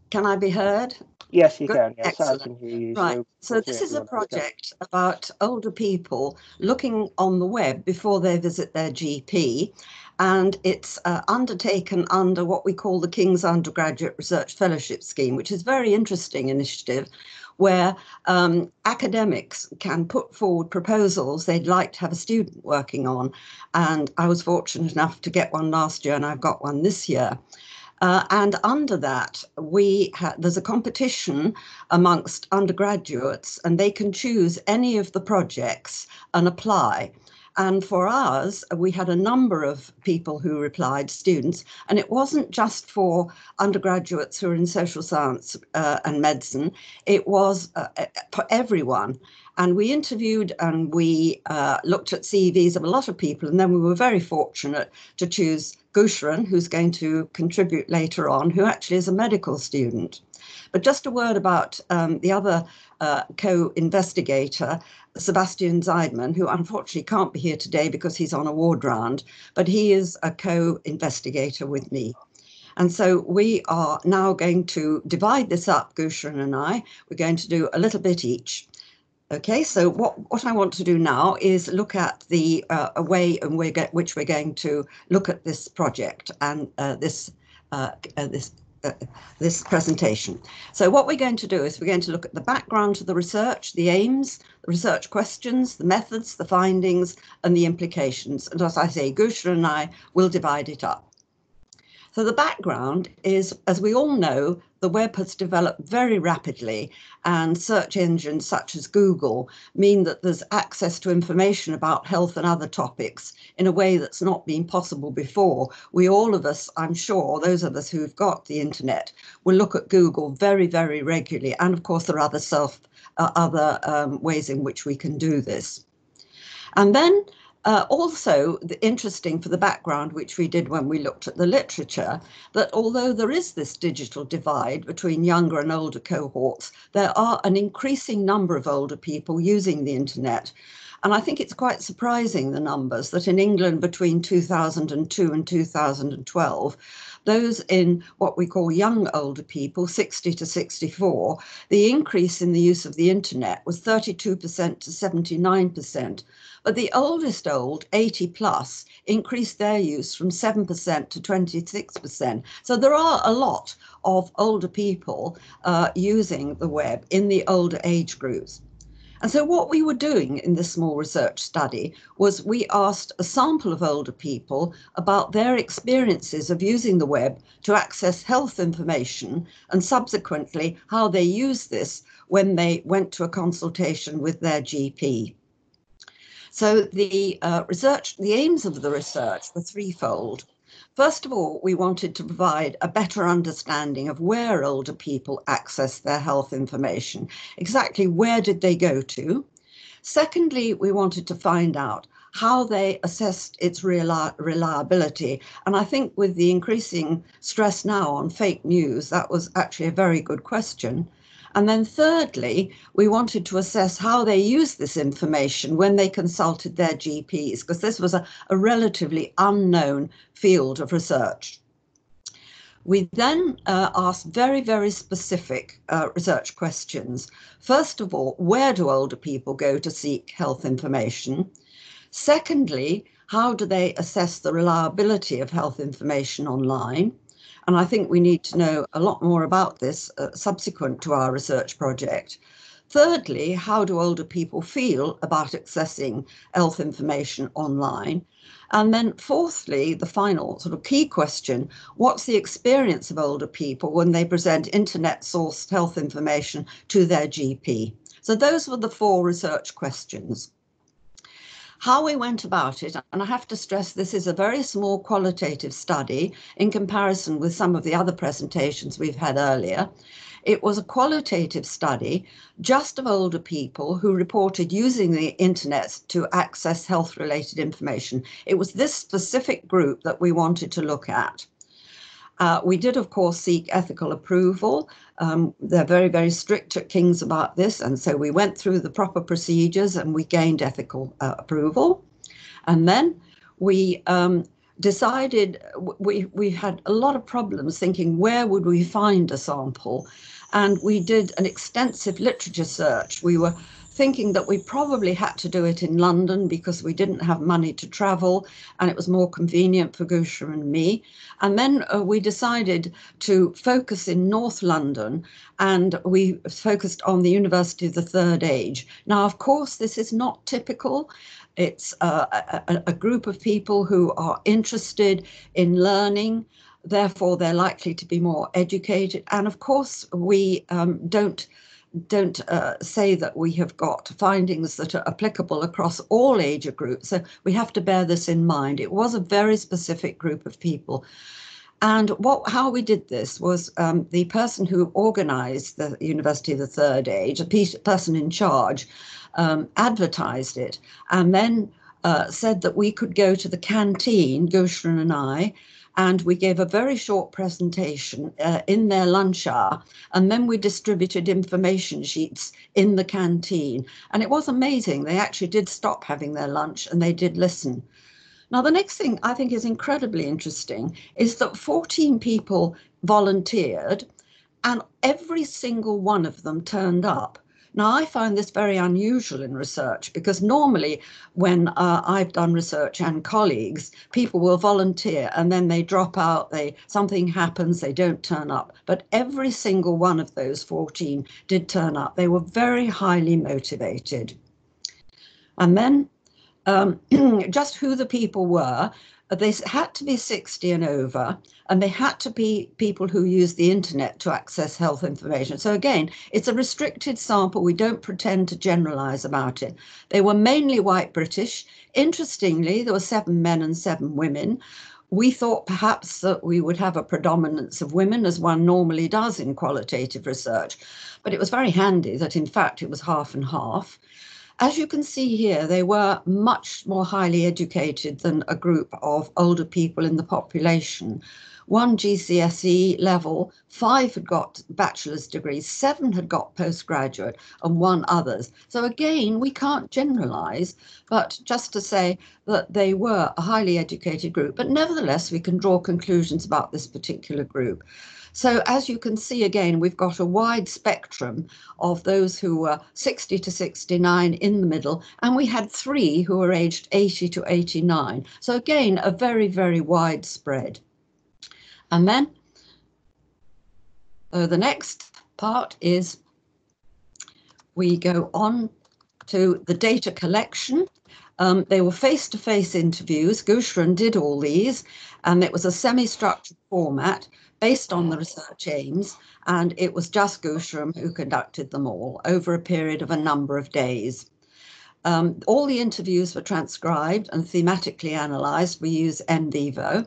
Can I be heard? Yes, you Good. can. Yes, Excellent. I can hear you. Right. So this is a project about older people looking on the web before they visit their GP. And it's undertaken under what we call the King's Undergraduate Research Fellowship Scheme, which is a very interesting initiative where academics can put forward proposals they'd like to have a student working on. And I was fortunate enough to get one last year, and I've got one this year. And under that, there's a competition amongst undergraduates, and they can choose any of the projects and apply. And for ours, we had a number of people who replied, students, and it wasn't just for undergraduates who are in social science and medicine, it was for everyone. And we interviewed and we looked at CVs of a lot of people, and then we were very fortunate to choose Gushran, who's going to contribute later on, who actually is a medical student. But just a word about the other co-investigator, Sebastian Zeidman, who unfortunately can't be here today because he's on a ward round, but he is a co-investigator with me. And so we are now going to divide this up, Gushran and I. We're going to do a little bit each. Okay, so what I want to do now is look at the way in which we're going to look at this project and this presentation. So what we're going to do is we're going to look at the background to the research, the aims, the research questions, the methods, the findings, and the implications. And as I say, Gushra and I will divide it up. So the background is, as we all know, the web has developed very rapidly, and search engines such as Google mean that there's access to information about health and other topics in a way that's not been possible before. We all of us, I'm sure, those of us who've got the internet, will look at Google very, very regularly. And of course, there are other ways in which we can do this. And then also interesting for the background, which we did when we looked at the literature, that although there is this digital divide between younger and older cohorts, there are an increasing number of older people using the internet. And I think it's quite surprising, the numbers, that in England between 2002 and 2012, those in what we call young older people, 60 to 64, the increase in the use of the internet was 32% to 79%. But the oldest old, 80 plus, increased their use from 7% to 26%. So there are a lot of older people using the web in the older age groups. And so what we were doing in this small research study was we asked a sample of older people about their experiences of using the web to access health information, and subsequently how they used this when they went to a consultation with their GP. So the aims of the research were threefold. First of all, we wanted to provide a better understanding of where older people access their health information. Exactly where did they go to? Secondly, we wanted to find out how they assessed its reliability. And I think with the increasing stress now on fake news, that was actually a very good question. And then thirdly, we wanted to assess how they used this information when they consulted their GPs, because this was a relatively unknown field of research. We then asked very, very specific research questions. First of all, where do older people go to seek health information? Secondly, how do they assess the reliability of health information online? And I think we need to know a lot more about this subsequent to our research project. Thirdly, how do older people feel about accessing health information online? And then fourthly, the final sort of key question, what's the experience of older people when they present internet-sourced health information to their GP? So those were the four research questions. How we went about it, and I have to stress this is a very small qualitative study in comparison with some of the other presentations we've had earlier. It was a qualitative study just of older people who reported using the internet to access health-related information. It was this specific group that we wanted to look at. We did, of course, seek ethical approval. They're very, very strict at King's about this. And so we went through the proper procedures and we gained ethical approval. And then we decided we had a lot of problems thinking where would we find a sample. And we did an extensive literature search. We were thinking that we probably had to do it in London because we didn't have money to travel and it was more convenient for Gusha and me. And then we decided to focus in North London, and we focused on the University of the Third Age. Now, of course, this is not typical. It's a group of people who are interested in learning. Therefore, they're likely to be more educated. And of course, we don't say that we have got findings that are applicable across all age groups. So we have to bear this in mind. It was a very specific group of people. And how we did this was the person who organised the University of the Third Age, a person in charge, advertised it and then said that we could go to the canteen, Goshen and I, and we gave a very short presentation in their lunch hour, and then we distributed information sheets in the canteen. And it was amazing. They actually did stop having their lunch and they did listen. Now, the next thing I think is incredibly interesting is that 14 people volunteered and every single one of them turned up. Now, I find this very unusual in research because normally when I've done research and colleagues, people will volunteer and then they drop out, something happens, they don't turn up. But every single one of those 14 did turn up. They were very highly motivated. And then just who the people were. They had to be 60 and over, and they had to be people who use the internet to access health information. So again, it's a restricted sample. We don't pretend to generalize about it. They were mainly white British. Interestingly, there were 7 men and 7 women. We thought perhaps that we would have a predominance of women, as one normally does in qualitative research, but it was very handy that in fact it was half and half. As you can see here, they were much more highly educated than a group of older people in the population. 1 GCSE level, 5 had got bachelor's degrees, 7 had got postgraduate, and 1 others. So again, we can't generalize, but just to say that they were a highly educated group, but nevertheless, we can draw conclusions about this particular group. So as you can see, again, we've got a wide spectrum of those who were 60 to 69 in the middle, and we had 3 who were aged 80 to 89. So again, a very, very wide spread. And then the next part is we go on to the data collection. They were face-to-face interviews. Goucheron did all these, and it was a semi-structured format based on the research aims, and it was just Goucheron who conducted them all over a period of a number of days. All the interviews were transcribed and thematically analysed. We use NVivo,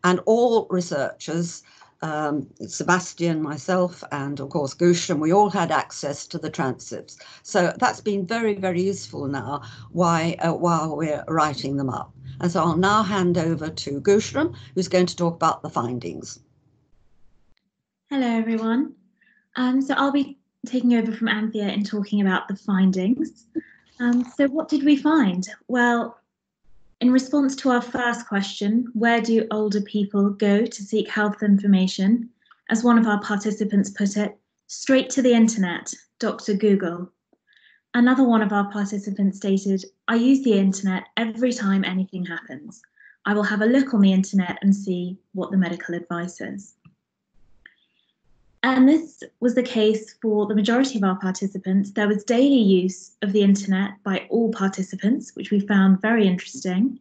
and all researchers, Sebastian, myself, and of course Goucheron, we all had access to the transcripts. So that's been very, very useful now while we're writing them up. And so I'll now hand over to Goucheron, who's going to talk about the findings. Hello, everyone. So I'll be taking over from Anthea in talking about the findings. So what did we find? Well, in response to our first question, where do older people go to seek health information? As one of our participants put it, straight to the internet, Dr. Google. Another one of our participants stated, I use the internet every time anything happens. I will have a look on the internet and see what the medical advice is. And this was the case for the majority of our participants. There was daily use of the internet by all participants, which we found very interesting.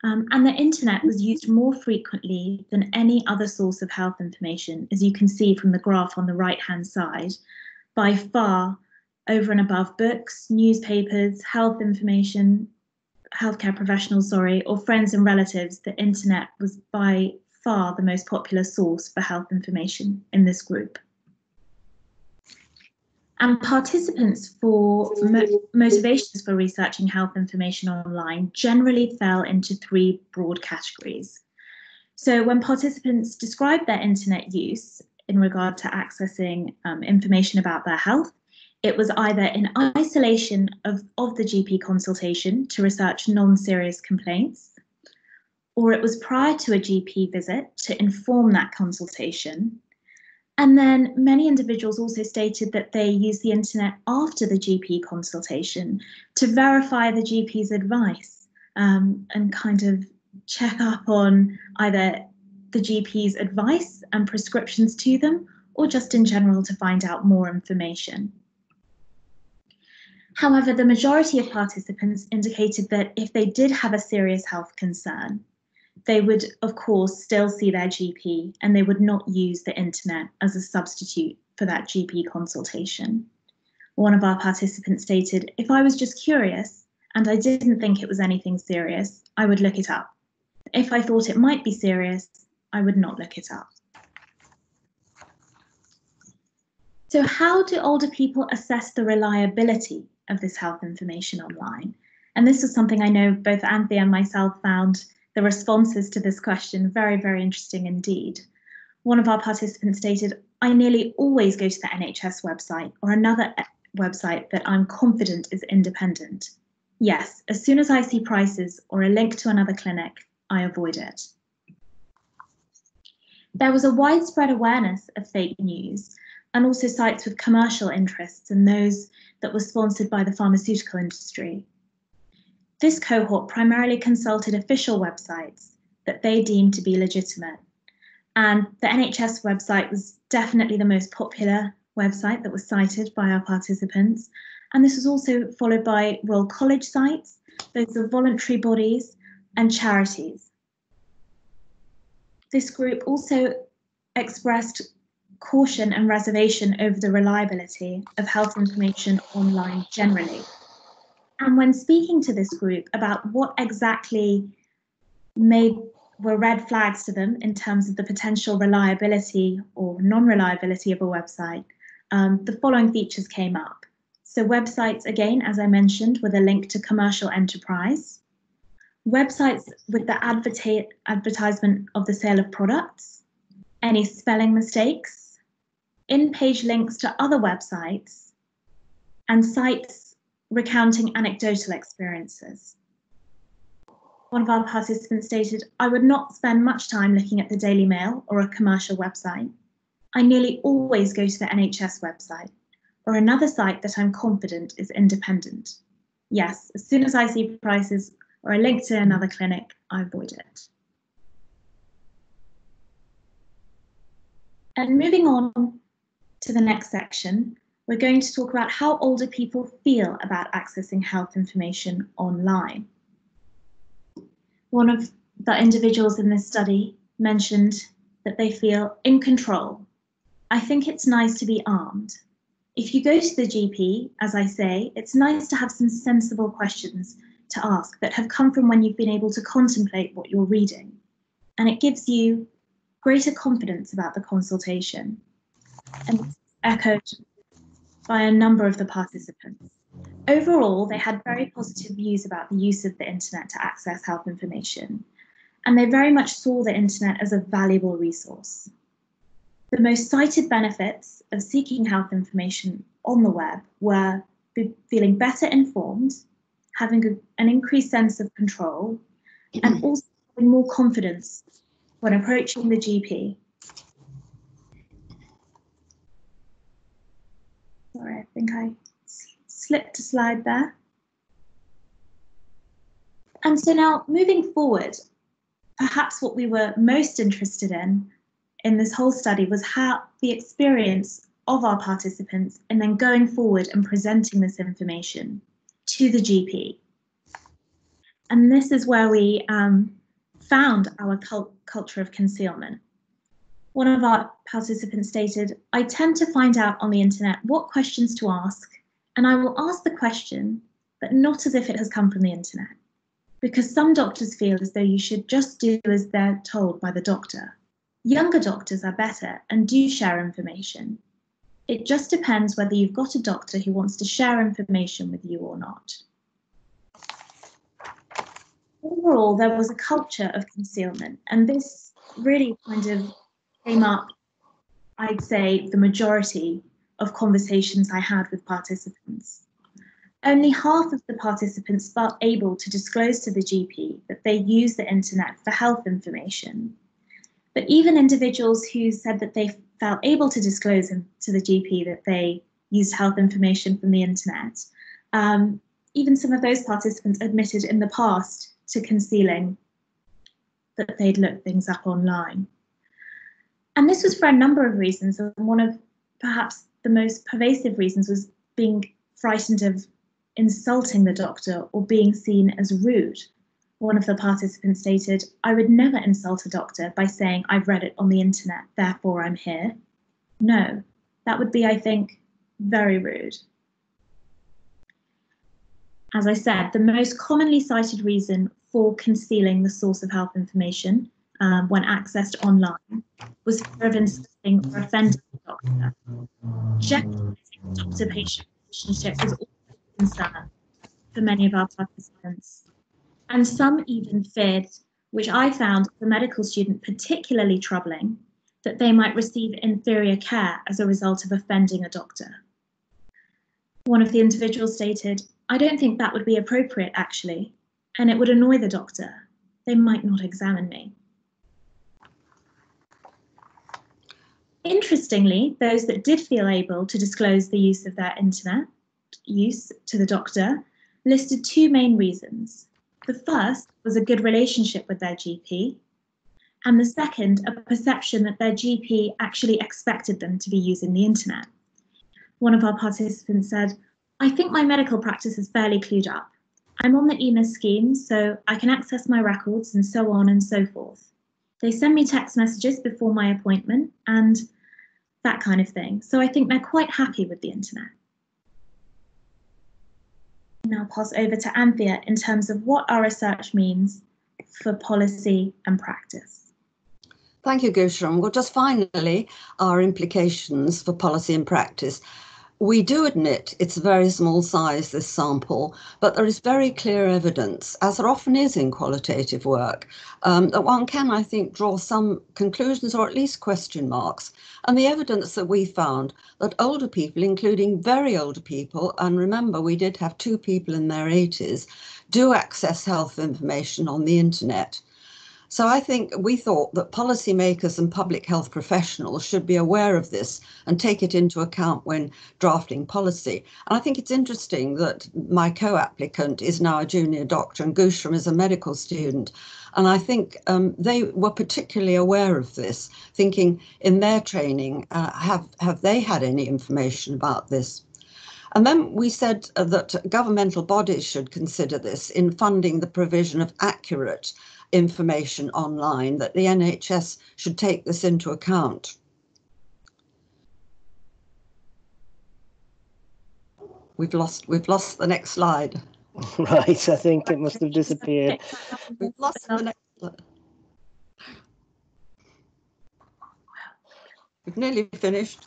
And the internet was used more frequently than any other source of health information, as you can see from the graph on the right-hand side, by far over and above books, newspapers, health information, healthcare professionals, or friends and relatives. The internet was by far the most popular source for health information in this group. And participants for motivations for researching health information online generally fell into 3 broad categories. So when participants described their internet use in regard to accessing information about their health, it was either in isolation of the GP consultation to research non-serious complaints, or it was prior to a GP visit to inform that consultation. And then many individuals also stated that they use the internet after the GP consultation to verify the GP's advice and kind of check up on either the GP's advice and prescriptions to them, or just in general to find out more information. However, the majority of participants indicated that if they did have a serious health concern, they would, of course, still see their GP, and they would not use the internet as a substitute for that GP consultation. One of our participants stated, if I was just curious and I didn't think it was anything serious, I would look it up. If I thought it might be serious, I would not look it up. So how do older people assess the reliability of this health information online? And this is something I know both Anthea and myself found the responses to this question very, very interesting indeed. One of our participants stated, I nearly always go to the NHS website or another website that I'm confident is independent. Yes, as soon as I see prices or a link to another clinic, I avoid it. There was a widespread awareness of fake news and also sites with commercial interests and those that were sponsored by the pharmaceutical industry. This cohort primarily consulted official websites that they deemed to be legitimate. And the NHS website was definitely the most popular website that was cited by our participants. And this was also followed by Royal College sites Those are voluntary bodies and charities. This group also expressed caution and reservation over the reliability of health information online generally. And when speaking to this group about what exactly were red flags to them in terms of the potential reliability or non-reliability of a website, the following features came up. So websites, again, as I mentioned, with a link to commercial enterprise, websites with the advertisement of the sale of products, any spelling mistakes, in-page links to other websites, and sites recounting anecdotal experiences. One of our participants stated, "I would not spend much time looking at the Daily Mail or a commercial website. I nearly always go to the NHS website or another site that I'm confident is independent. Yes, as soon as I see prices or a link to another clinic, I avoid it." And moving on to the next section, we're going to talk about how older people feel about accessing health information online. One of the individuals in this study mentioned that they feel in control. "I think it's nice to be armed. If you go to the GP, as I say, it's nice to have some sensible questions to ask that have come from when you've been able to contemplate what you're reading. And it gives you greater confidence about the consultation." And echoed by a number of the participants. Overall, they had very positive views about the use of the internet to access health information, and they very much saw the internet as a valuable resource. The most cited benefits of seeking health information on the web were feeling better informed, having an increased sense of control, and also having more confidence when approaching the GP. Sorry, I think I slipped a slide there. And so now moving forward, perhaps what we were most interested in this whole study was how the experience of our participants and then going forward and presenting this information to the GP. And this is where we found our culture of concealment. One of our participants stated, "I tend to find out on the internet what questions to ask, and I will ask the question, but not as if it has come from the internet, because some doctors feel as though you should just do as they're told by the doctor. Younger doctors are better and do share information. It just depends whether you've got a doctor who wants to share information with you or not." Overall, there was a culture of concealment, and this really kind of came up, I'd say, the majority of conversations I had with participants. Only half of the participants felt able to disclose to the GP that they use the internet for health information. But even individuals who said that they felt able to disclose to the GP that they used health information from the internet, even some of those participants admitted in the past to concealing that they'd looked things up online. And this was for a number of reasons. And one of perhaps the most pervasive reasons was being frightened of insulting the doctor or being seen as rude. One of the participants stated, "I would never insult a doctor by saying I've read it on the internet, therefore I'm here. No, that would be, I think, very rude." As I said, the most commonly cited reason for concealing the source of health information when accessed online was fear of insulting or offending the doctor. Jeopardizing the doctor-patient relationship was also a concern for many of our participants. And some even feared, which I found as a medical student particularly troubling, that they might receive inferior care as a result of offending a doctor. One of the individuals stated, "I don't think that would be appropriate, actually, and it would annoy the doctor. They might not examine me." Interestingly, those that did feel able to disclose the use of their internet use to the doctor listed two main reasons. The first was a good relationship with their GP, and the second, a perception that their GP actually expected them to be using the internet. One of our participants said, "I think my medical practice is fairly clued up. I'm on the EMIS scheme, so I can access my records and so on and so forth. They send me text messages before my appointment and that kind of thing. So I think they're quite happy with the internet. Now pass over to Anthea in terms of what our research means for policy and practice. Thank you, Gushram. Well, just finally, our implications for policy and practice. We do admit it's a very small size, this sample, but there is very clear evidence, as there often is in qualitative work, that one can, I think, draw some conclusions or at least question marks. And the evidence that we found that older people, including very older people, and remember we did have 2 people in their 80s, do access health information on the internet. So I think we thought that policymakers and public health professionals should be aware of this and take it into account when drafting policy. And I think it's interesting that my co-applicant is now a junior doctor and Gushram is a medical student. And I think they were particularly aware of this, thinking in their training, have they had any information about this? And then we said that governmental bodies should consider this in funding the provision of accurate information online, that the NHS should take this into account. We've lost the next slide. Right, I think it must have disappeared. We've lost the next slide. We've nearly finished.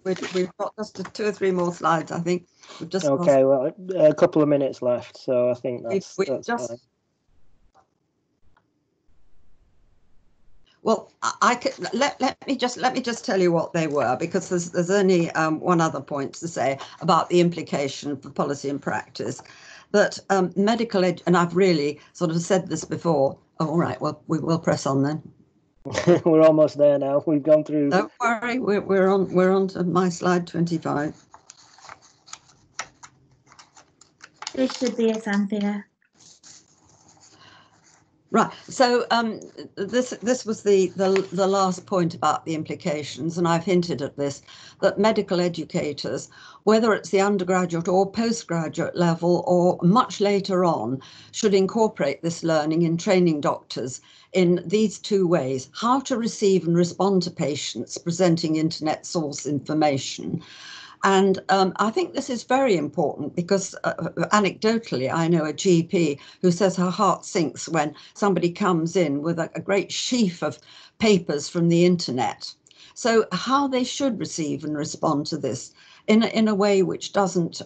We've got just 2 or 3 more slides, I think. We've just okay, well, a couple of minutes left, so I think that's fine. Well, I could, let me just tell you what they were, because there's only one other point to say about the implication for policy and practice. That medical ed, and I've really sort of said this before. Oh, all right, well, we will press on then. We're almost there now. We've gone through. Don't worry, we're on to my slide 25. This should be it, Anthea. Right. So this was the last point about the implications, and I've hinted at this, that medical educators, whether it's the undergraduate or postgraduate level or much later on, should incorporate this learning in training doctors in these 2 ways: how to receive and respond to patients presenting internet source information. And I think this is very important because anecdotally, I know a GP who says her heart sinks when somebody comes in with a great sheaf of papers from the internet. So how they should receive and respond to this in a way which doesn't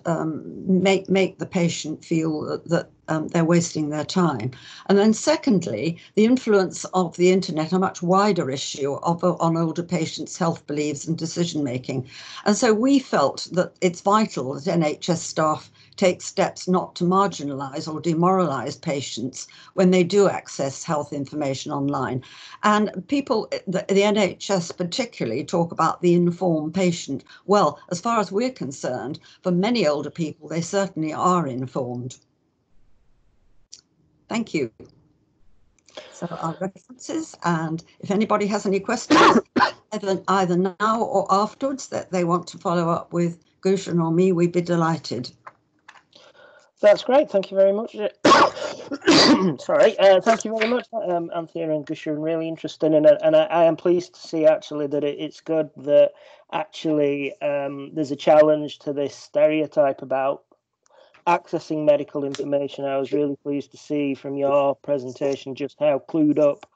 make the patient feel that they're wasting their time. And then secondly, the influence of the internet, a much wider issue on older patients' health beliefs and decision making. And so we felt that it's vital that NHS staff take steps not to marginalise or demoralise patients when they do access health information online. And people, the NHS particularly, talk about the informed patient. Well, as far as we're concerned, for many older people, they certainly are informed. Thank you. So our references, and if anybody has any questions, either now or afterwards that they want to follow up with Gushran or me, we'd be delighted. That's great. Thank you very much. Sorry. Thank you very much, Anthea and Gushran. Really interesting, and I am pleased to see actually that it's good that actually there's a challenge to this stereotype about accessing medical information. I was really pleased to see from your presentation just how clued up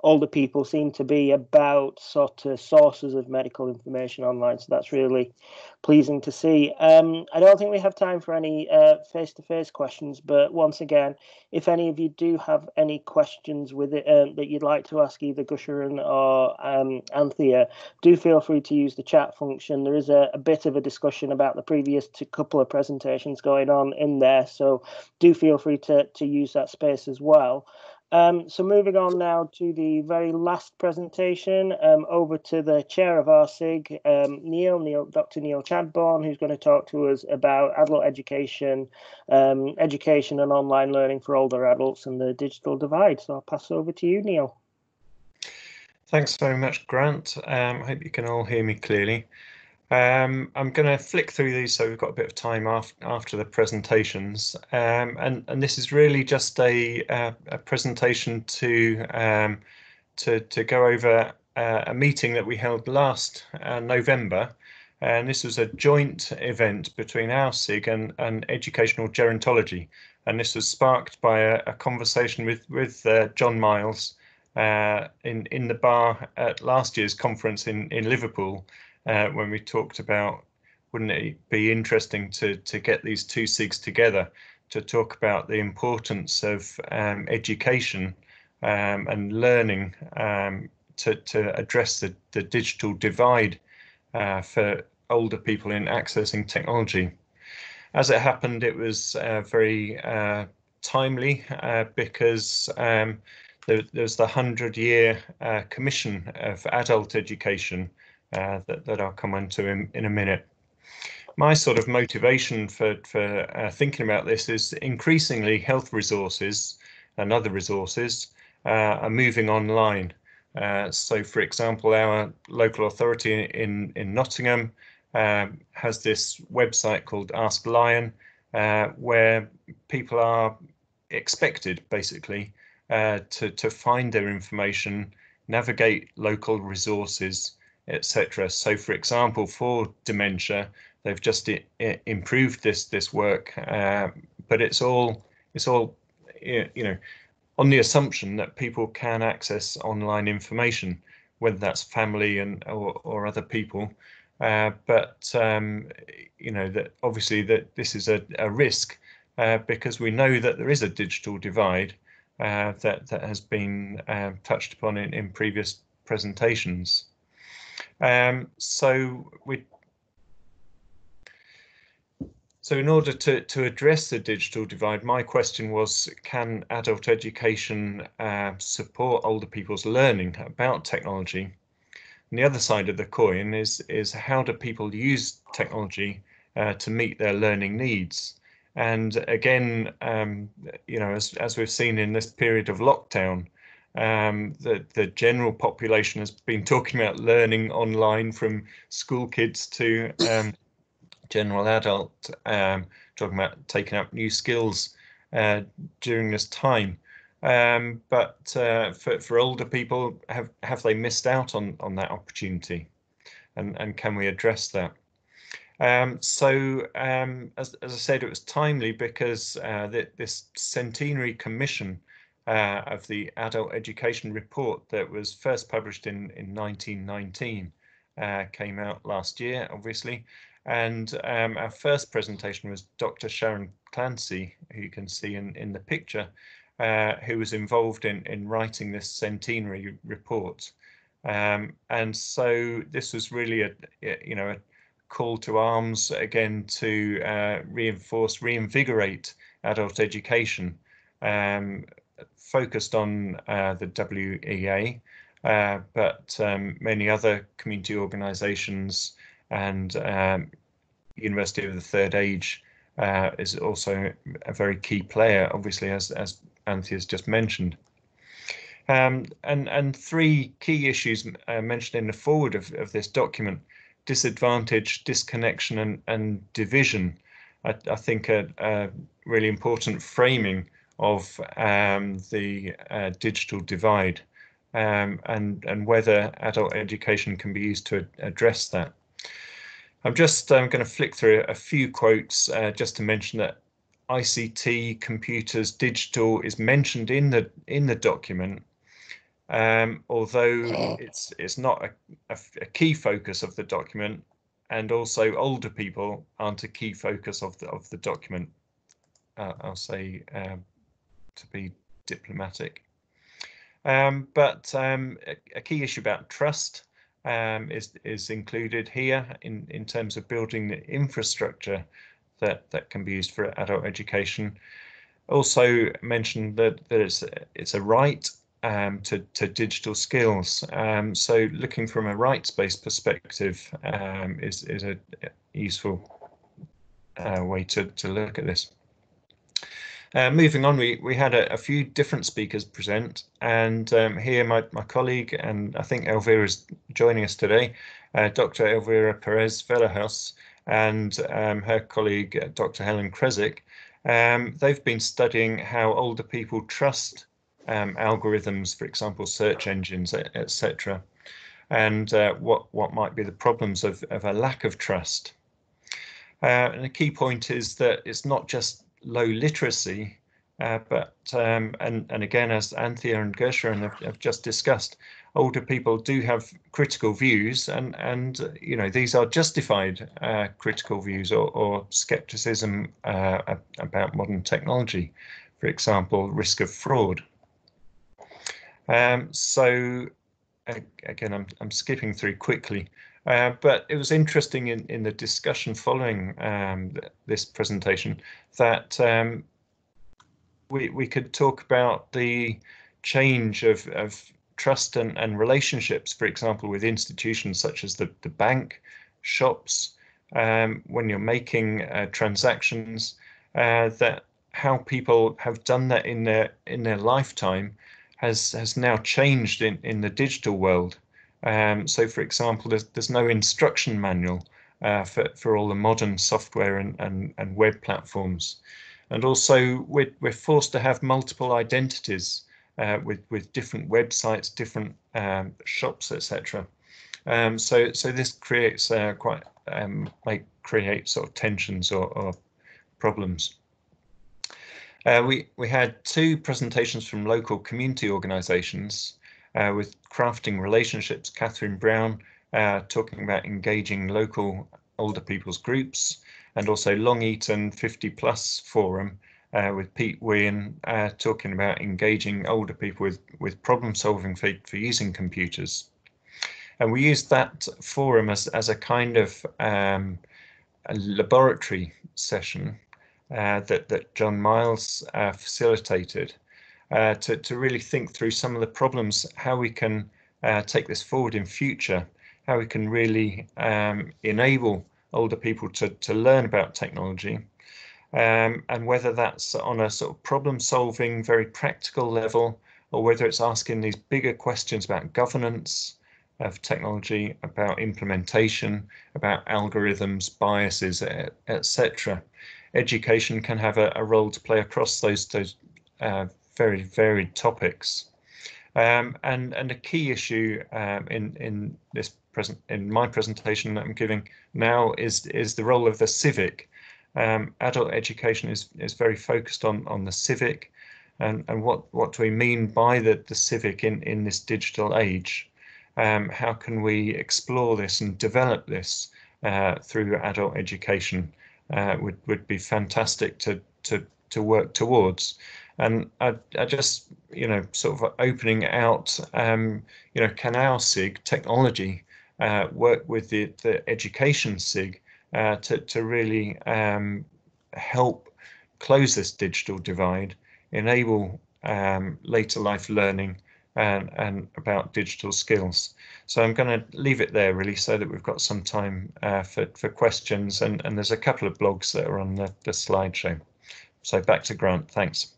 older people seem to be about sort of sources of medical information online. So that's really pleasing to see. I don't think we have time for any face-to-face questions, but once again, if any of you do have any questions with it that you'd like to ask either Gushran or Anthea, do feel free to use the chat function. There is a bit of a discussion about the previous couple of presentations going on in there, so do feel free to use that space as well. So moving on now to the very last presentation, over to the chair of our SIG, Dr. Neil Chadbourne, who's going to talk to us about adult education, education and online learning for older adults and the digital divide. So I'll pass over to you, Neil. Thanks very much, Grant. I hope you can all hear me clearly. I'm going to flick through these so we've got a bit of time after the presentations, and this is really just a presentation to go over a meeting that we held last November, and this was a joint event between our SIG and Educational Gerontology, and this was sparked by a conversation with John Miles in the bar at last year's conference in Liverpool, when we talked about, wouldn't it be interesting to get these two SIGs together to talk about the importance of education and learning to address the digital divide for older people in accessing technology. As it happened, it was very timely because there's the 100-year commission of adult education that I'll come on to in a minute. My sort of motivation for thinking about this is increasingly health resources and other resources are moving online. So, for example, our local authority in Nottingham has this website called Ask Lion, where people are expected basically to find their information, navigate local resources, etc. So, for example, for dementia, they've just improved this work, but it's all on the assumption that people can access online information, whether that's family or other people. But that obviously that this is a risk because we know that there is a digital divide that has been touched upon in previous presentations. So in order to address the digital divide, my question was, can adult education support older people's learning about technology? And the other side of the coin is how do people use technology to meet their learning needs? And again, as we've seen in this period of lockdown, the general population has been talking about learning online, from school kids to general adult, talking about taking up new skills during this time. But for older people, have they missed out on that opportunity? And can we address that? So as I said, it was timely because this centenary commission of the Adult Education Report that was first published in 1919 came out last year, obviously. And our first presentation was Dr. Sharon Clancy, who you can see in the picture, who was involved in writing this centenary report. And so this was really a call to arms again to reinvigorate adult education, focused on the WEA, but many other community organisations and University of the Third Age is also a very key player, obviously, as Anthony has just mentioned. And three key issues mentioned in the forward of this document: disadvantage, disconnection, and division. I think a really important framing of the digital divide, and whether adult education can be used to address that. I'm just going to flick through a few quotes just to mention that ICT, computers, digital is mentioned in the document, although it's not a key focus of the document, and also older people aren't a key focus of the document. I'll say to be diplomatic. But a key issue about trust is included here in terms of building the infrastructure that can be used for adult education. Also mentioned that it's a right to digital skills. So looking from a rights-based perspective is a useful way to look at this. Moving on, we had a few different speakers present, and here my colleague, and I think Elvira is joining us today, Dr. Elvira Perez Velajos, and her colleague, Dr. Helen Kresick. They've been studying how older people trust algorithms, for example, search engines, etc., and what might be the problems of a lack of trust. And the key point is that it's not just low literacy, but and again, as Anthea and Gershon have just discussed, older people do have critical views, and you know, these are justified critical views or skepticism about modern technology, for example, risk of fraud. So again, I'm skipping through quickly. But it was interesting in the discussion following this presentation that we could talk about the change of trust and relationships, for example, with institutions such as the bank, shops, when you're making transactions, that how people have done that in their lifetime has now changed in the digital world. So, for example, there's no instruction manual for all the modern software and web platforms, and also we're forced to have multiple identities with different websites, different shops, etc. So this creates might create sort of tensions or problems. We had two presentations from local community organisations. With Crafting Relationships, Catherine Brown talking about engaging local older people's groups, and also Long Eaton 50+ Forum with Pete Wynn talking about engaging older people with problem solving for using computers. And we used that forum as a kind of a laboratory session that John Miles facilitated. To really think through some of the problems, how we can take this forward in future, how we can really enable older people to learn about technology, and whether that's on a sort of problem-solving, very practical level, or whether it's asking these bigger questions about governance of technology, about implementation, about algorithms, biases, etc. Education can have a role to play across those very varied topics, and a key issue in my presentation that I'm giving now is the role of the civic. Adult education is very focused on the civic, and what do we mean by the civic in this digital age? How can we explore this and develop this through adult education? Would be fantastic to work towards. And I just, you know, sort of opening out, you know, can our SIG technology work with the education SIG to really help close this digital divide, enable later life learning and about digital skills. So I'm going to leave it there really, so that we've got some time for questions, and there's a couple of blogs that are on the slideshow. So back to Grant, thanks.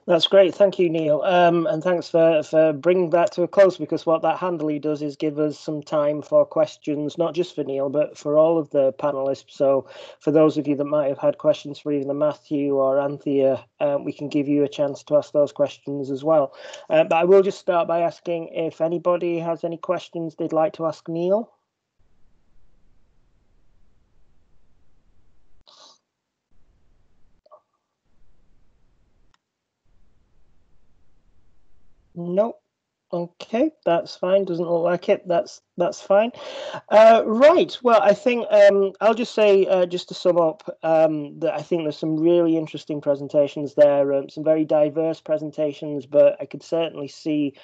That's great. Thank you, Neil. And thanks for bringing that to a close, because what that handily does is give us some time for questions, not just for Neil, but for all of the panelists. So for those of you that might have had questions for either Matthew or Anthea, we can give you a chance to ask those questions as well. But I will just start by asking if anybody has any questions they'd like to ask Neil. No. Okay, that's fine. Doesn't look like it. That's fine. Right. Well, I think I'll just say, just to sum up, that I think there's some really interesting presentations there, some very diverse presentations, but I could certainly see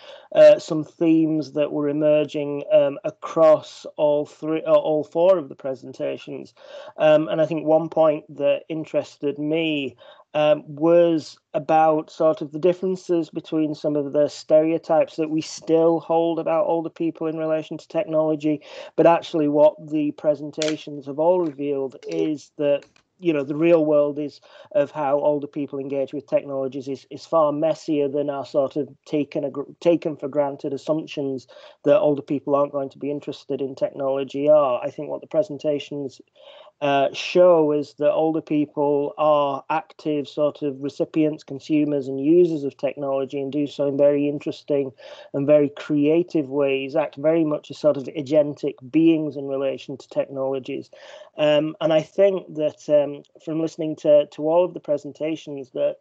some themes that were emerging across all four of the presentations. And I think one point that interested me was about sort of the differences between some of the stereotypes that we still hold about older people in relation to technology, but actually what the presentations have all revealed is that, you know, the real world is of how older people engage with technologies is far messier than our sort of taken for granted assumptions that older people aren't going to be interested in technology are. I think what the presentations show is that older people are active sort of recipients, consumers and users of technology, and do so in very interesting and very creative ways, act very much as sort of agentic beings in relation to technologies. And I think that from listening to all of the presentations, that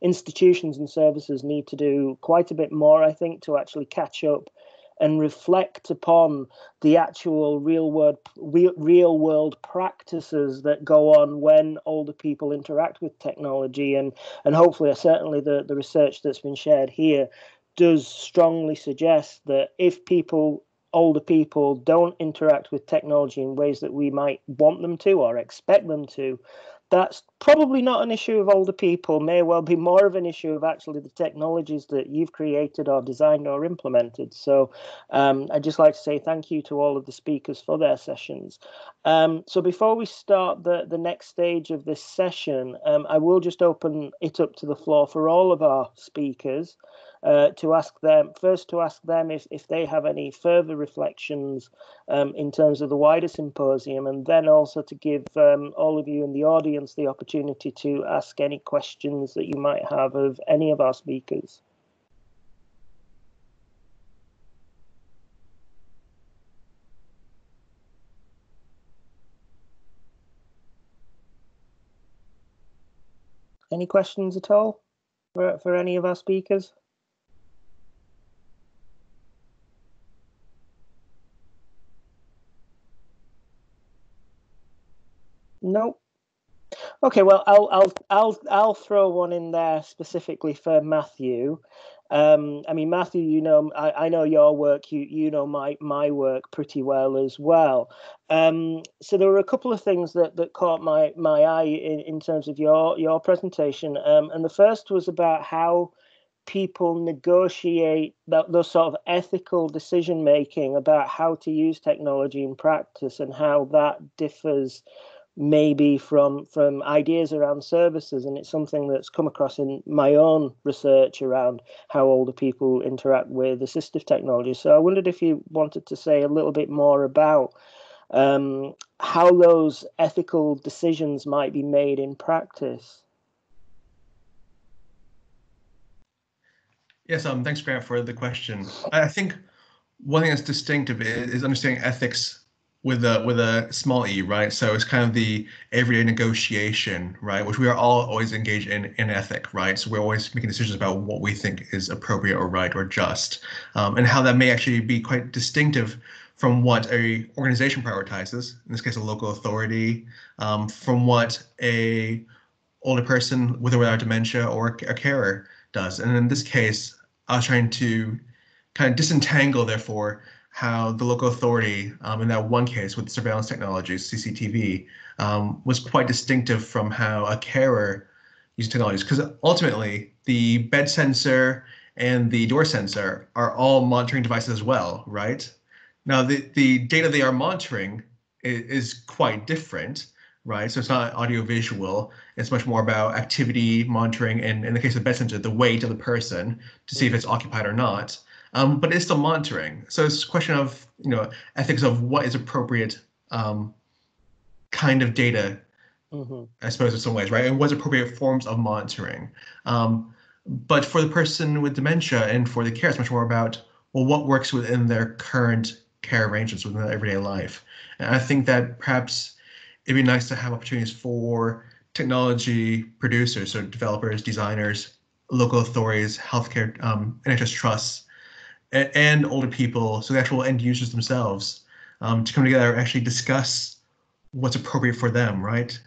institutions and services need to do quite a bit more, I think, to actually catch up and reflect upon the actual real world practices that go on when older people interact with technology. And hopefully, certainly the research that's been shared here does strongly suggest that if older people don't interact with technology in ways that we might want them to or expect them to, that's probably not an issue of older people, may well be more of an issue of actually the technologies that you've created or designed or implemented. So I'd just like to say thank you to all of the speakers for their sessions. So before we start the next stage of this session, I will just open it up to the floor for all of our speakers to ask them if they have any further reflections in terms of the wider symposium, and then also to give all of you in the audience the opportunity to ask any questions that you might have of any of our speakers. Any questions at all for any of our speakers? No. Okay, well, I'll throw one in there specifically for Matthew. I mean, Matthew, you know, I know your work. You know my work pretty well as well. So there were a couple of things that caught my eye in terms of your presentation. And the first was about how people negotiate those sort of ethical decision making about how to use technology in practice, and how that differs maybe from ideas around services. And it's something that's come across in my own research around how older people interact with assistive technology. So I wondered if you wanted to say a little bit more about how those ethical decisions might be made in practice. Yes, thanks, Grant, for the question. I think one thing that's distinctive is understanding ethics with a small e, right? So it's kind of the everyday negotiation, right? Which we are all always engaged in ethic, right? So we're always making decisions about what we think is appropriate or right or just, and how that may actually be quite distinctive from what a organization prioritizes, in this case, a local authority, from what a older person with or without dementia or a carer does. And in this case, I was trying to kind of disentangle, therefore, how the local authority, in that one case with surveillance technologies, CCTV, was quite distinctive from how a carer uses technologies. Because ultimately, the bed sensor and the door sensor are all monitoring devices as well, right? Now, the data they are monitoring is quite different, right? So it's not audio-visual. It's much more about activity monitoring, and in the case of bed sensor, the weight of the person to see if it's occupied or not. But it's still monitoring. So it's a question of, you know, ethics of what is appropriate kind of data, I suppose, in some ways, right? And what's appropriate forms of monitoring. But for the person with dementia and for the care, it's much more about, well, what works within their current care arrangements within their everyday life. And I think that perhaps it'd be nice to have opportunities for technology producers, so developers, designers, local authorities, healthcare, NHS trusts, and older people, so the actual end users themselves, to come together and actually discuss what's appropriate for them, right?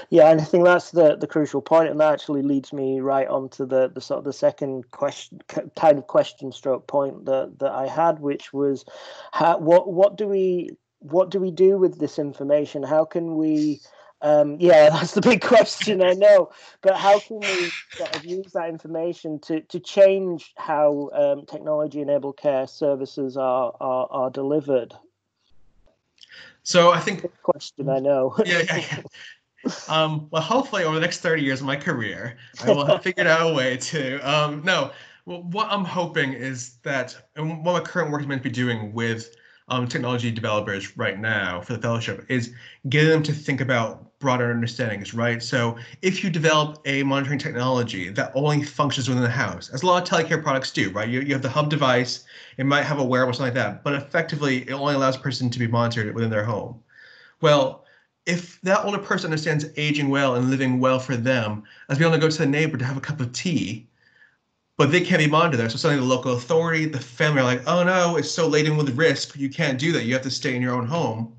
Yeah, and I think that's the crucial point, and that actually leads me right on to the sort of the second question, kind of question stroke point that I had, which was what do we do with this information? How can we Yeah, that's the big question, I know. But how can we sort of use that information to change how technology-enabled care services are delivered? So I think big question, I know. Yeah. Well, hopefully over the next 30 years of my career, I will have figured out a way to. No, well, what I'm hoping is that, and what my current work is meant to be doing with technology developers right now for the fellowship, is getting them to think about broader understandings, right? So if you develop a monitoring technology that only functions within the house, as a lot of telecare products do, right? You have the hub device, it might have a wearable, something like that, but effectively it only allows a person to be monitored within their home. Well, if that older person understands aging well and living well for them, as being able to go to the neighbor to have a cup of tea, but they can't be monitored there. So suddenly the local authority, the family are like, oh no, it's so laden with risk, you can't do that. You have to stay in your own home.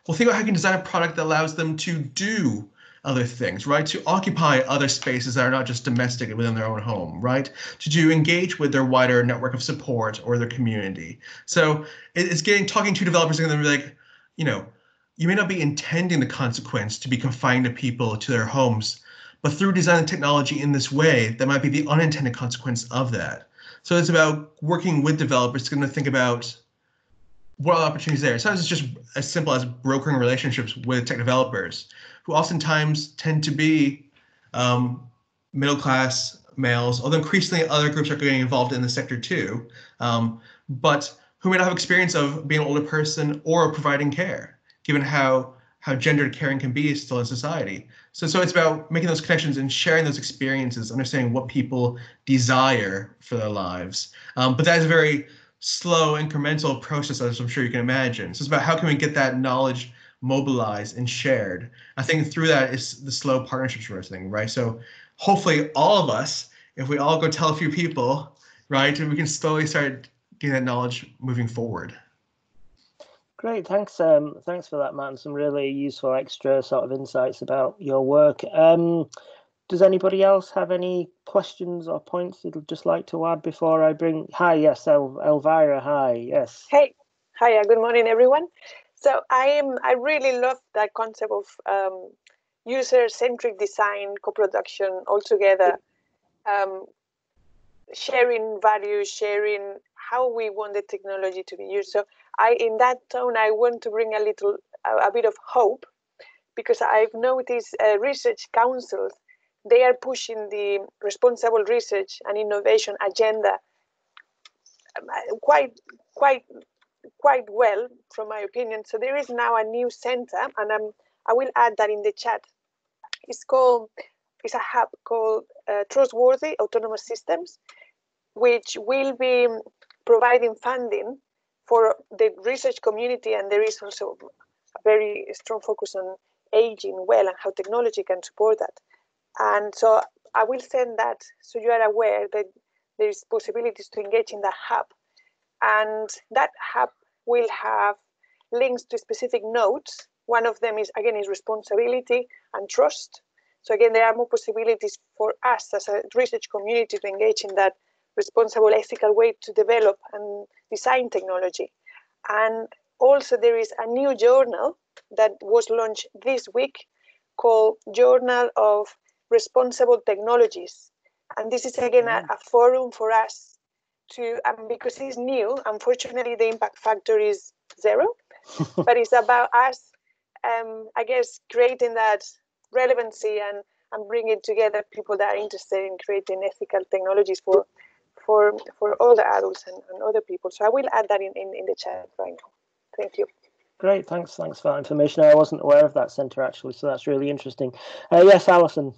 Well, think about how you can design a product that allows them to do other things, right? To occupy other spaces that are not just domestic within their own home, right? To engage with their wider network of support or their community. So it's talking to developers and they're like, you may not be intending the consequence to be confined to people to their homes, but through designing technology in this way, that might be the unintended consequence of that. So it's about working with developers to think about what are the opportunities there. Sometimes it's just as simple as brokering relationships with tech developers, who oftentimes tend to be middle-class males, although increasingly other groups are getting involved in the sector too, but who may not have experience of being an older person or providing care, given how gendered caring can be still in society. So it's about making those connections and sharing those experiences, understanding what people desire for their lives. But that is a very slow, incremental process, as I'm sure you can imagine. So it's about how can we get that knowledge mobilized and shared. I think through that is the slow partnerships sort of thing, right? So hopefully all of us, if we all go tell a few people, right, we can slowly start getting that knowledge moving forward. Great, thanks. Thanks for that, Matt, and some really useful extra sort of insights about your work. Does anybody else have any questions or points they'd just like to add before I bring? Hi, yes, Elvira. Hi, yes. Hey, hiya. Good morning, everyone. So I really love that concept of user-centric design, co-production, all together, sharing values, sharing how we want the technology to be used. So in that tone, I want to bring a bit of hope, because I've noticed research councils, they are pushing the responsible research and innovation agenda quite well, from my opinion. So there is now a new center, and I will add that in the chat. It's a hub called Trustworthy Autonomous Systems, which will be providing funding for the research community, and there is also a very strong focus on aging well and how technology can support that. And so I will send that so you are aware that there is possibilities to engage in that hub. And that hub will have links to specific nodes. One of them is responsibility and trust. So again, there are more possibilities for us as a research community to engage in that responsible, ethical way to develop and design technology. And also there is a new journal that was launched this week called Journal of Responsible Technologies. And this is again a forum for us to, because it's new, unfortunately the impact factor is 0, but it's about us, creating that relevancy and bringing together people that are interested in creating ethical technologies for all the adults and other people. So I will add that in the chat right now. Thank you. Great, thanks for that information. I wasn't aware of that centre actually, so that's really interesting. Yes, Alison.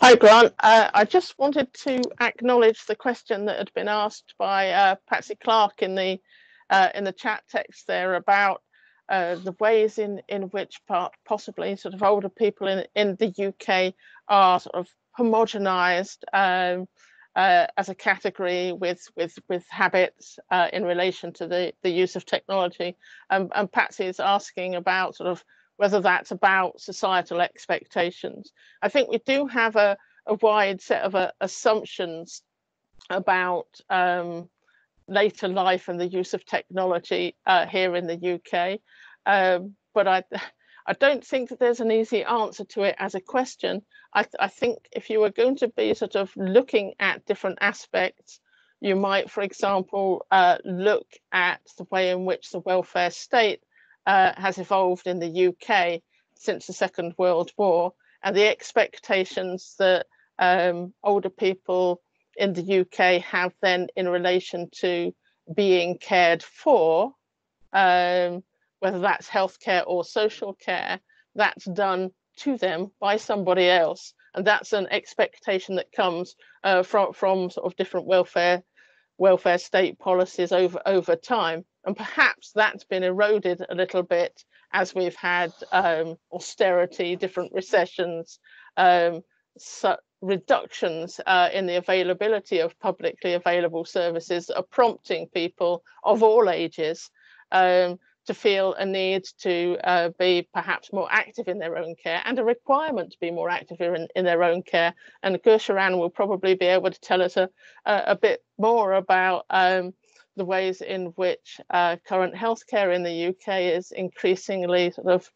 Hi, Grant. I just wanted to acknowledge the question that had been asked by Patsy Clark in the chat text there about the ways in which possibly sort of older people in the UK are sort of homogenized as a category with habits in relation to the use of technology. And Patsy is asking about sort of whether that's about societal expectations. I think we do have a wide set of assumptions about later life and the use of technology here in the UK. but I don't think that there's an easy answer to it as a question. I think if you were going to be sort of looking at different aspects, you might, for example, look at the way in which the welfare state has evolved in the UK since the Second World War, and the expectations that older people in the UK have then in relation to being cared for, whether that's healthcare or social care, that's done to them by somebody else. And that's an expectation that comes from sort of different welfare state policies over time. And perhaps that's been eroded a little bit as we've had austerity, different recessions, reductions in the availability of publicly available services are prompting people of all ages to feel a need to be perhaps more active in their own care, and a requirement to be more active in their own care. And Gurcharan will probably be able to tell us a bit more about the ways in which current healthcare in the UK is increasingly sort of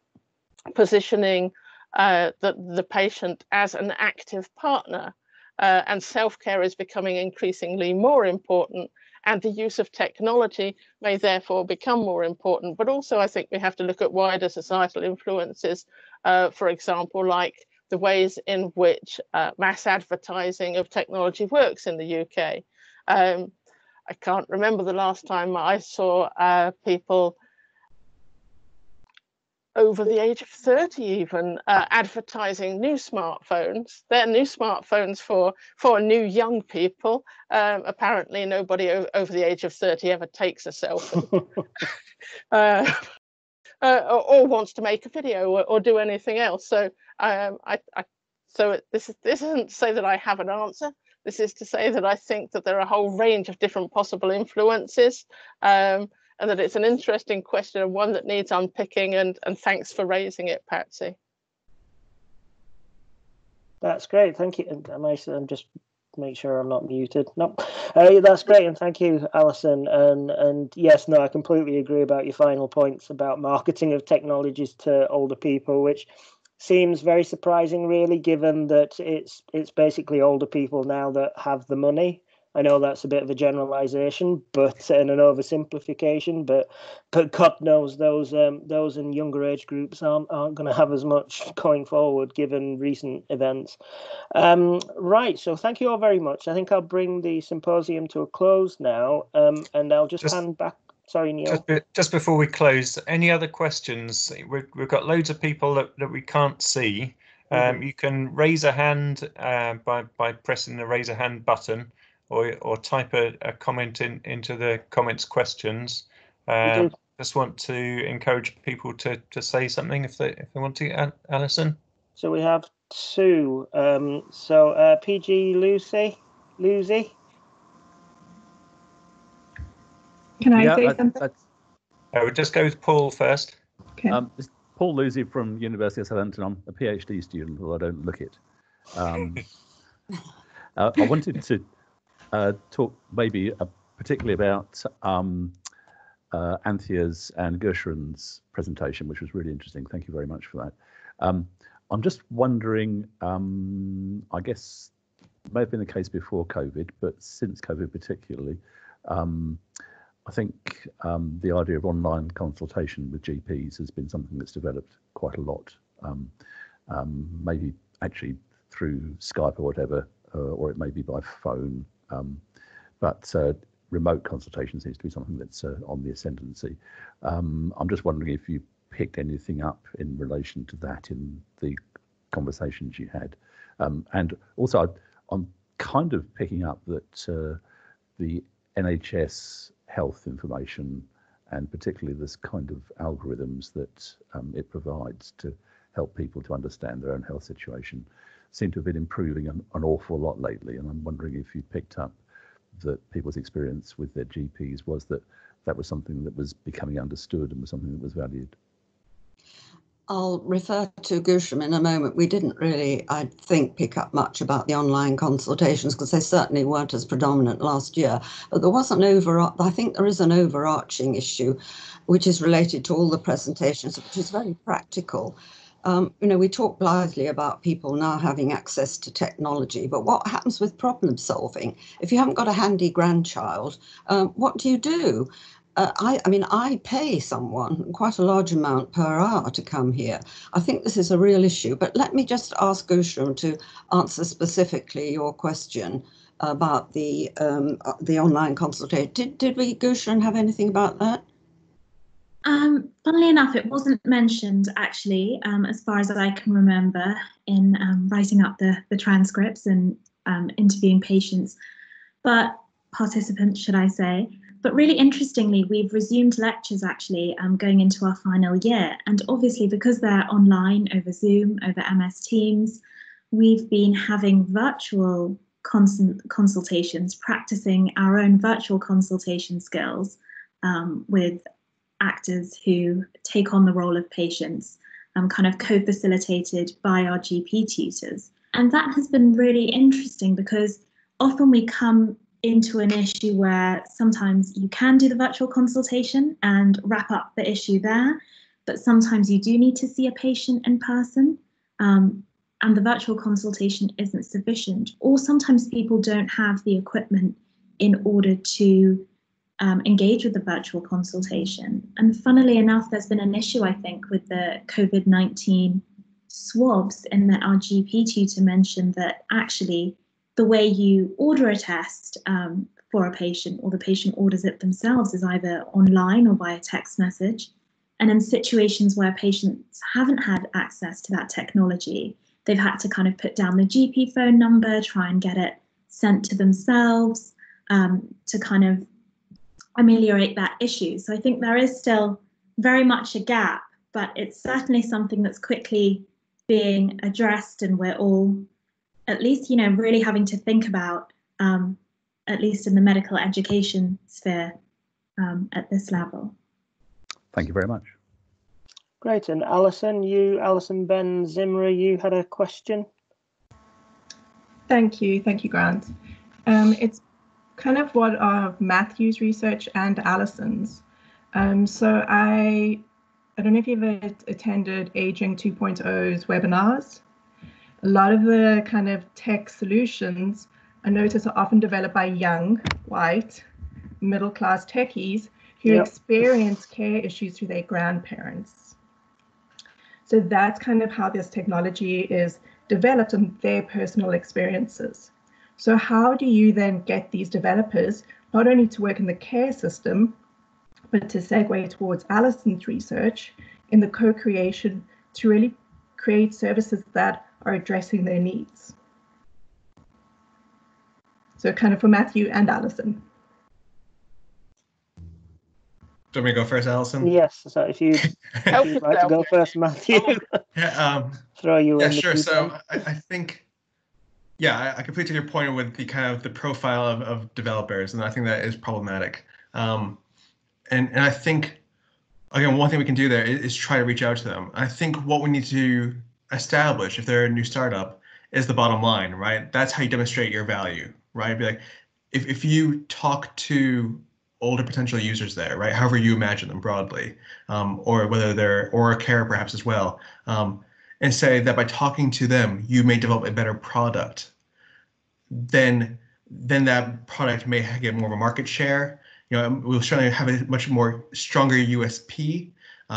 positioning the patient as an active partner, and self-care is becoming increasingly more important, and the use of technology may therefore become more important. But also I think we have to look at wider societal influences, for example, like the ways in which mass advertising of technology works in the UK. I can't remember the last time I saw people over the age of 30 even advertising new smartphones. They're new smartphones for new young people. Apparently nobody over the age of 30 ever takes a selfie or wants to make a video or do anything else. So this isn't to say that I have an answer. This is to say that I think that there are a whole range of different possible influences, and that it's an interesting question and one that needs unpicking, and thanks for raising it, Patsy. That's great, thank you. And I'm just make sure I'm not muted. No, that's great, and thank you, Alison. And yes, no, I completely agree about your final points about marketing of technologies to older people, which seems very surprising, really, given that it's basically older people now that have the money. I know that's a bit of a generalization, but and an oversimplification. But God knows those in younger age groups aren't going to have as much going forward, given recent events. Right. So thank you all very much. I think I'll bring the symposium to a close now, and I'll just hand back. Sorry, Neil. Just before we close, any other questions? We've got loads of people that we can't see. You can raise a hand by pressing the raise a hand button, or type a comment into the comments questions. Just want to encourage people to say something if they want to. Alison? So we have two. PG Lucy. Can I say something? We'll just go with Paul first. Okay. It's Paul Lucy from University of Southampton. I'm a PhD student, although I don't look it. I wanted to talk maybe particularly about Anthea's and Gurcharan's presentation, which was really interesting. Thank you very much for that. I'm just wondering, I guess it may have been the case before COVID, but since COVID particularly, I think the idea of online consultation with GPs has been something that's developed quite a lot, maybe actually through Skype or whatever, or it may be by phone, but remote consultation seems to be something that's on the ascendancy. I'm just wondering if you picked anything up in relation to that in the conversations you had. And also, I'm kind of picking up that the NHS health information, and particularly this kind of algorithms that it provides to help people to understand their own health situation, seem to have been improving an awful lot lately. And I'm wondering if you picked up that people's experience with their GPs was that that was something that was becoming understood and was something that was valued. I'll refer to Gushram in a moment. We didn't really, I think, pick up much about the online consultations because they certainly weren't as predominant last year. But there was I think there is an overarching issue which is related to all the presentations, which is very practical. We talk blithely about people now having access to technology, but what happens with problem solving? If you haven't got a handy grandchild, what do you do? I pay someone quite a large amount per hour to come here. I think this is a real issue, but let me just ask Gushram to answer specifically your question about the online consultation. Did we, Gushram, have anything about that? Funnily enough, it wasn't mentioned actually, as far as I can remember, in writing up the transcripts and interviewing patients, but participants, should I say. But really interestingly, we've resumed lectures actually going into our final year. And obviously, because they're online over Zoom, over MS Teams, we've been having virtual consultations, practicing our own virtual consultation skills with actors who take on the role of patients, kind of co-facilitated by our GP tutors. And that has been really interesting because often we come into an issue where sometimes you can do the virtual consultation and wrap up the issue there, but sometimes you do need to see a patient in person, and the virtual consultation isn't sufficient, or sometimes people don't have the equipment in order to engage with the virtual consultation. And funnily enough, there's been an issue, I think, with the COVID-19 swabs, in that our GP tutor mentioned that actually the way you order a test for a patient, or the patient orders it themselves, is either online or via text message. And in situations where patients haven't had access to that technology, they've had to kind of put down the GP phone number, try and get it sent to themselves to kind of ameliorate that issue. So I think there is still very much a gap, but it's certainly something that's quickly being addressed, and we're all at least, really having to think about, at least in the medical education sphere, at this level. Thank you very much. Great. And Alison Ben Zimri, you had a question? Thank you, Grant. It's kind of what of Matthew's research and Alison's. So I don't know if you've attended Aging 2.0's webinars. A lot of the kind of tech solutions I notice are often developed by young, white, middle-class techies who experience care issues through their grandparents. So that's kind of how this technology is developed and their personal experiences. So how do you then get these developers not only to work in the care system, but to segue towards Alison's research in the co-creation to really create services that are addressing their needs? So kind of for Matthew and Alison. Do you want me to go first, Alison? Yes, so if you'd like to go first, Matthew. Throw you in. Sure. So I think, I completely take your point with the kind of the profile of developers, and I think that is problematic. And I think, again, one thing we can do there is try to reach out to them. I think what we need to establish, if they're a new startup, is the bottom line, right? That's how you demonstrate your value, right? Be like, if you talk to older potential users there, right? However you imagine them broadly, or whether they're or care perhaps as well, and say that by talking to them, you may develop a better product. Then that product may get more of a market share. We'll certainly have a much more stronger USP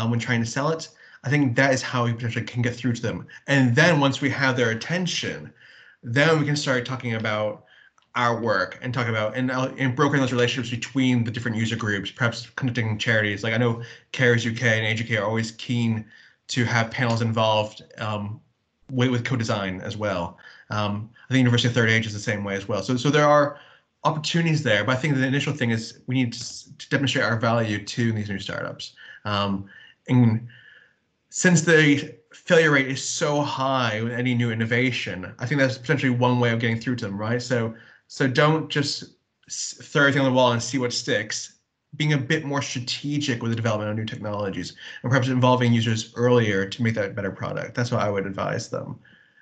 when trying to sell it. I think that is how we potentially can get through to them. And then once we have their attention, then we can start talking about our work and talk about and brokering those relationships between the different user groups, perhaps conducting charities. Like I know Cares UK and Age UK are always keen to have panels involved with co-design as well. I think University of Third Age is the same way as well. So there are opportunities there, but I think the initial thing is we need to demonstrate our value to these new startups. And since the failure rate is so high with any new innovation, I think that's potentially one way of getting through to them, right? So don't just throw everything on the wall and see what sticks. being a bit more strategic with the development of new technologies and perhaps involving users earlier to make that a better product. That's what I would advise them.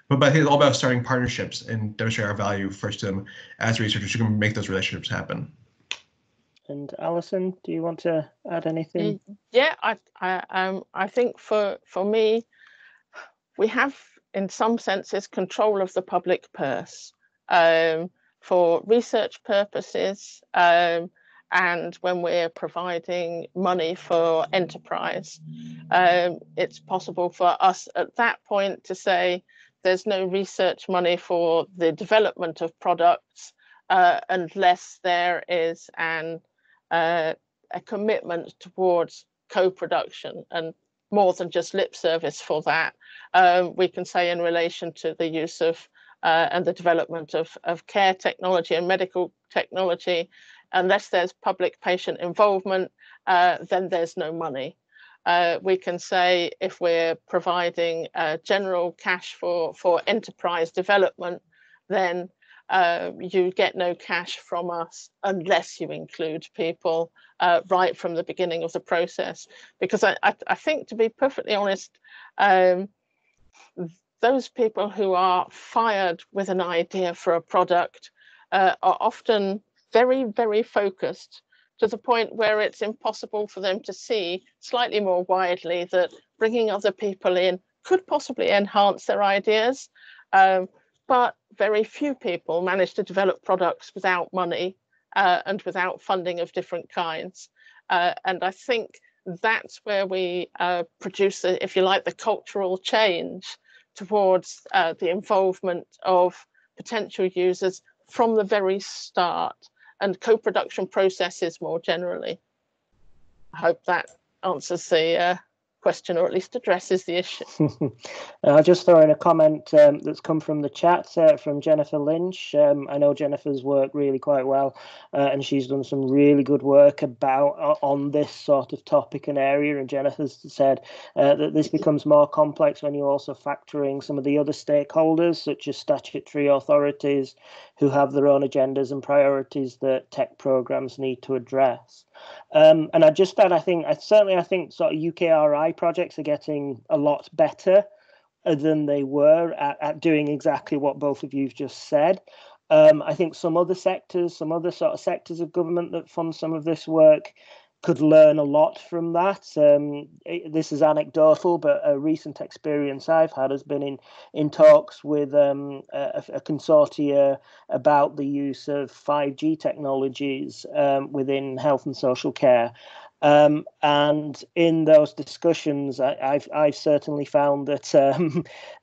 But I think it's all about starting partnerships and demonstrating our value first to them as researchers who can make those relationships happen. And Alison, do you want to add anything? Yeah, I think for me, we have in some senses control of the public purse for research purposes, and when we're providing money for enterprise, it's possible for us at that point to say there's no research money for the development of products unless there is a commitment towards co-production, and more than just lip service for that. We can say in relation to the use of and the development of care technology and medical technology, unless there's public patient involvement, then there's no money. We can say if we're providing general cash for enterprise development, then you get no cash from us unless you include people right from the beginning of the process. Because I think, to be perfectly honest, those people who are fired with an idea for a product are often very, very focused, to the point where it's impossible for them to see slightly more widely that bringing other people in could possibly enhance their ideas. But very few people manage to develop products without money and without funding of different kinds. And I think that's where we produce, if you like, the cultural change towards the involvement of potential users from the very start, and co-production processes more generally. I hope that answers the question, or at least addresses the issue. I'll just throw in a comment that's come from the chat from Jennifer Lynch. I know Jennifer's work really quite well, and she's done some really good work on this sort of topic and area. And Jennifer's said that this becomes more complex when you also factor in some of the other stakeholders, such as statutory authorities, who have their own agendas and priorities that tech programs need to address. And I just add, I think sort of UKRI projects are getting a lot better than they were at doing exactly what both of you've just said. I think some other sectors of government that fund some of this work could learn a lot from that. This is anecdotal, but a recent experience I've had has been in talks with a consortia about the use of 5G technologies within health and social care. And in those discussions, I've certainly found that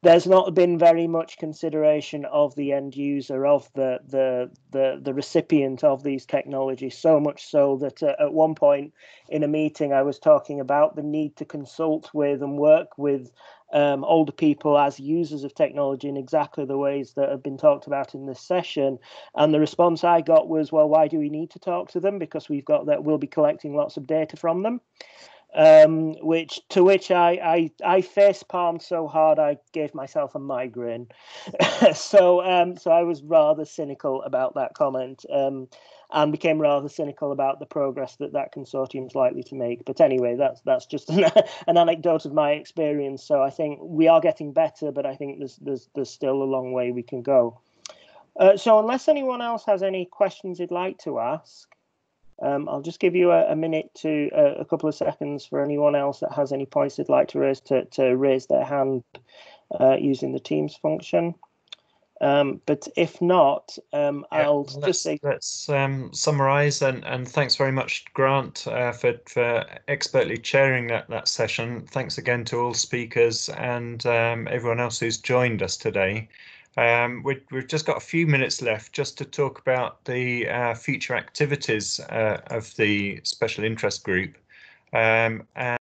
there's not been very much consideration of the end user, of the recipient of these technologies, so much so that at one point in a meeting I was talking about the need to consult with and work with older people as users of technology in exactly the ways that have been talked about in this session. And the response I got was, well, why do we need to talk to them? Because we'll be collecting lots of data from them. To which I face palmed so hard I gave myself a migraine. So I was rather cynical about that comment, and became rather cynical about the progress that consortium is likely to make. But anyway, that's just an anecdote of my experience. So I think we are getting better, but I think there's still a long way we can go. So unless anyone else has any questions you'd like to ask, I'll just give you a minute to a couple of seconds for anyone else that has any points they'd like to raise to raise their hand using the Teams function. But if not, I'll just say, let's summarize, and thanks very much, Grant, for expertly chairing that session. Thanks again to all speakers and everyone else who's joined us today. We've just got a few minutes left just to talk about the future activities of the special interest group. And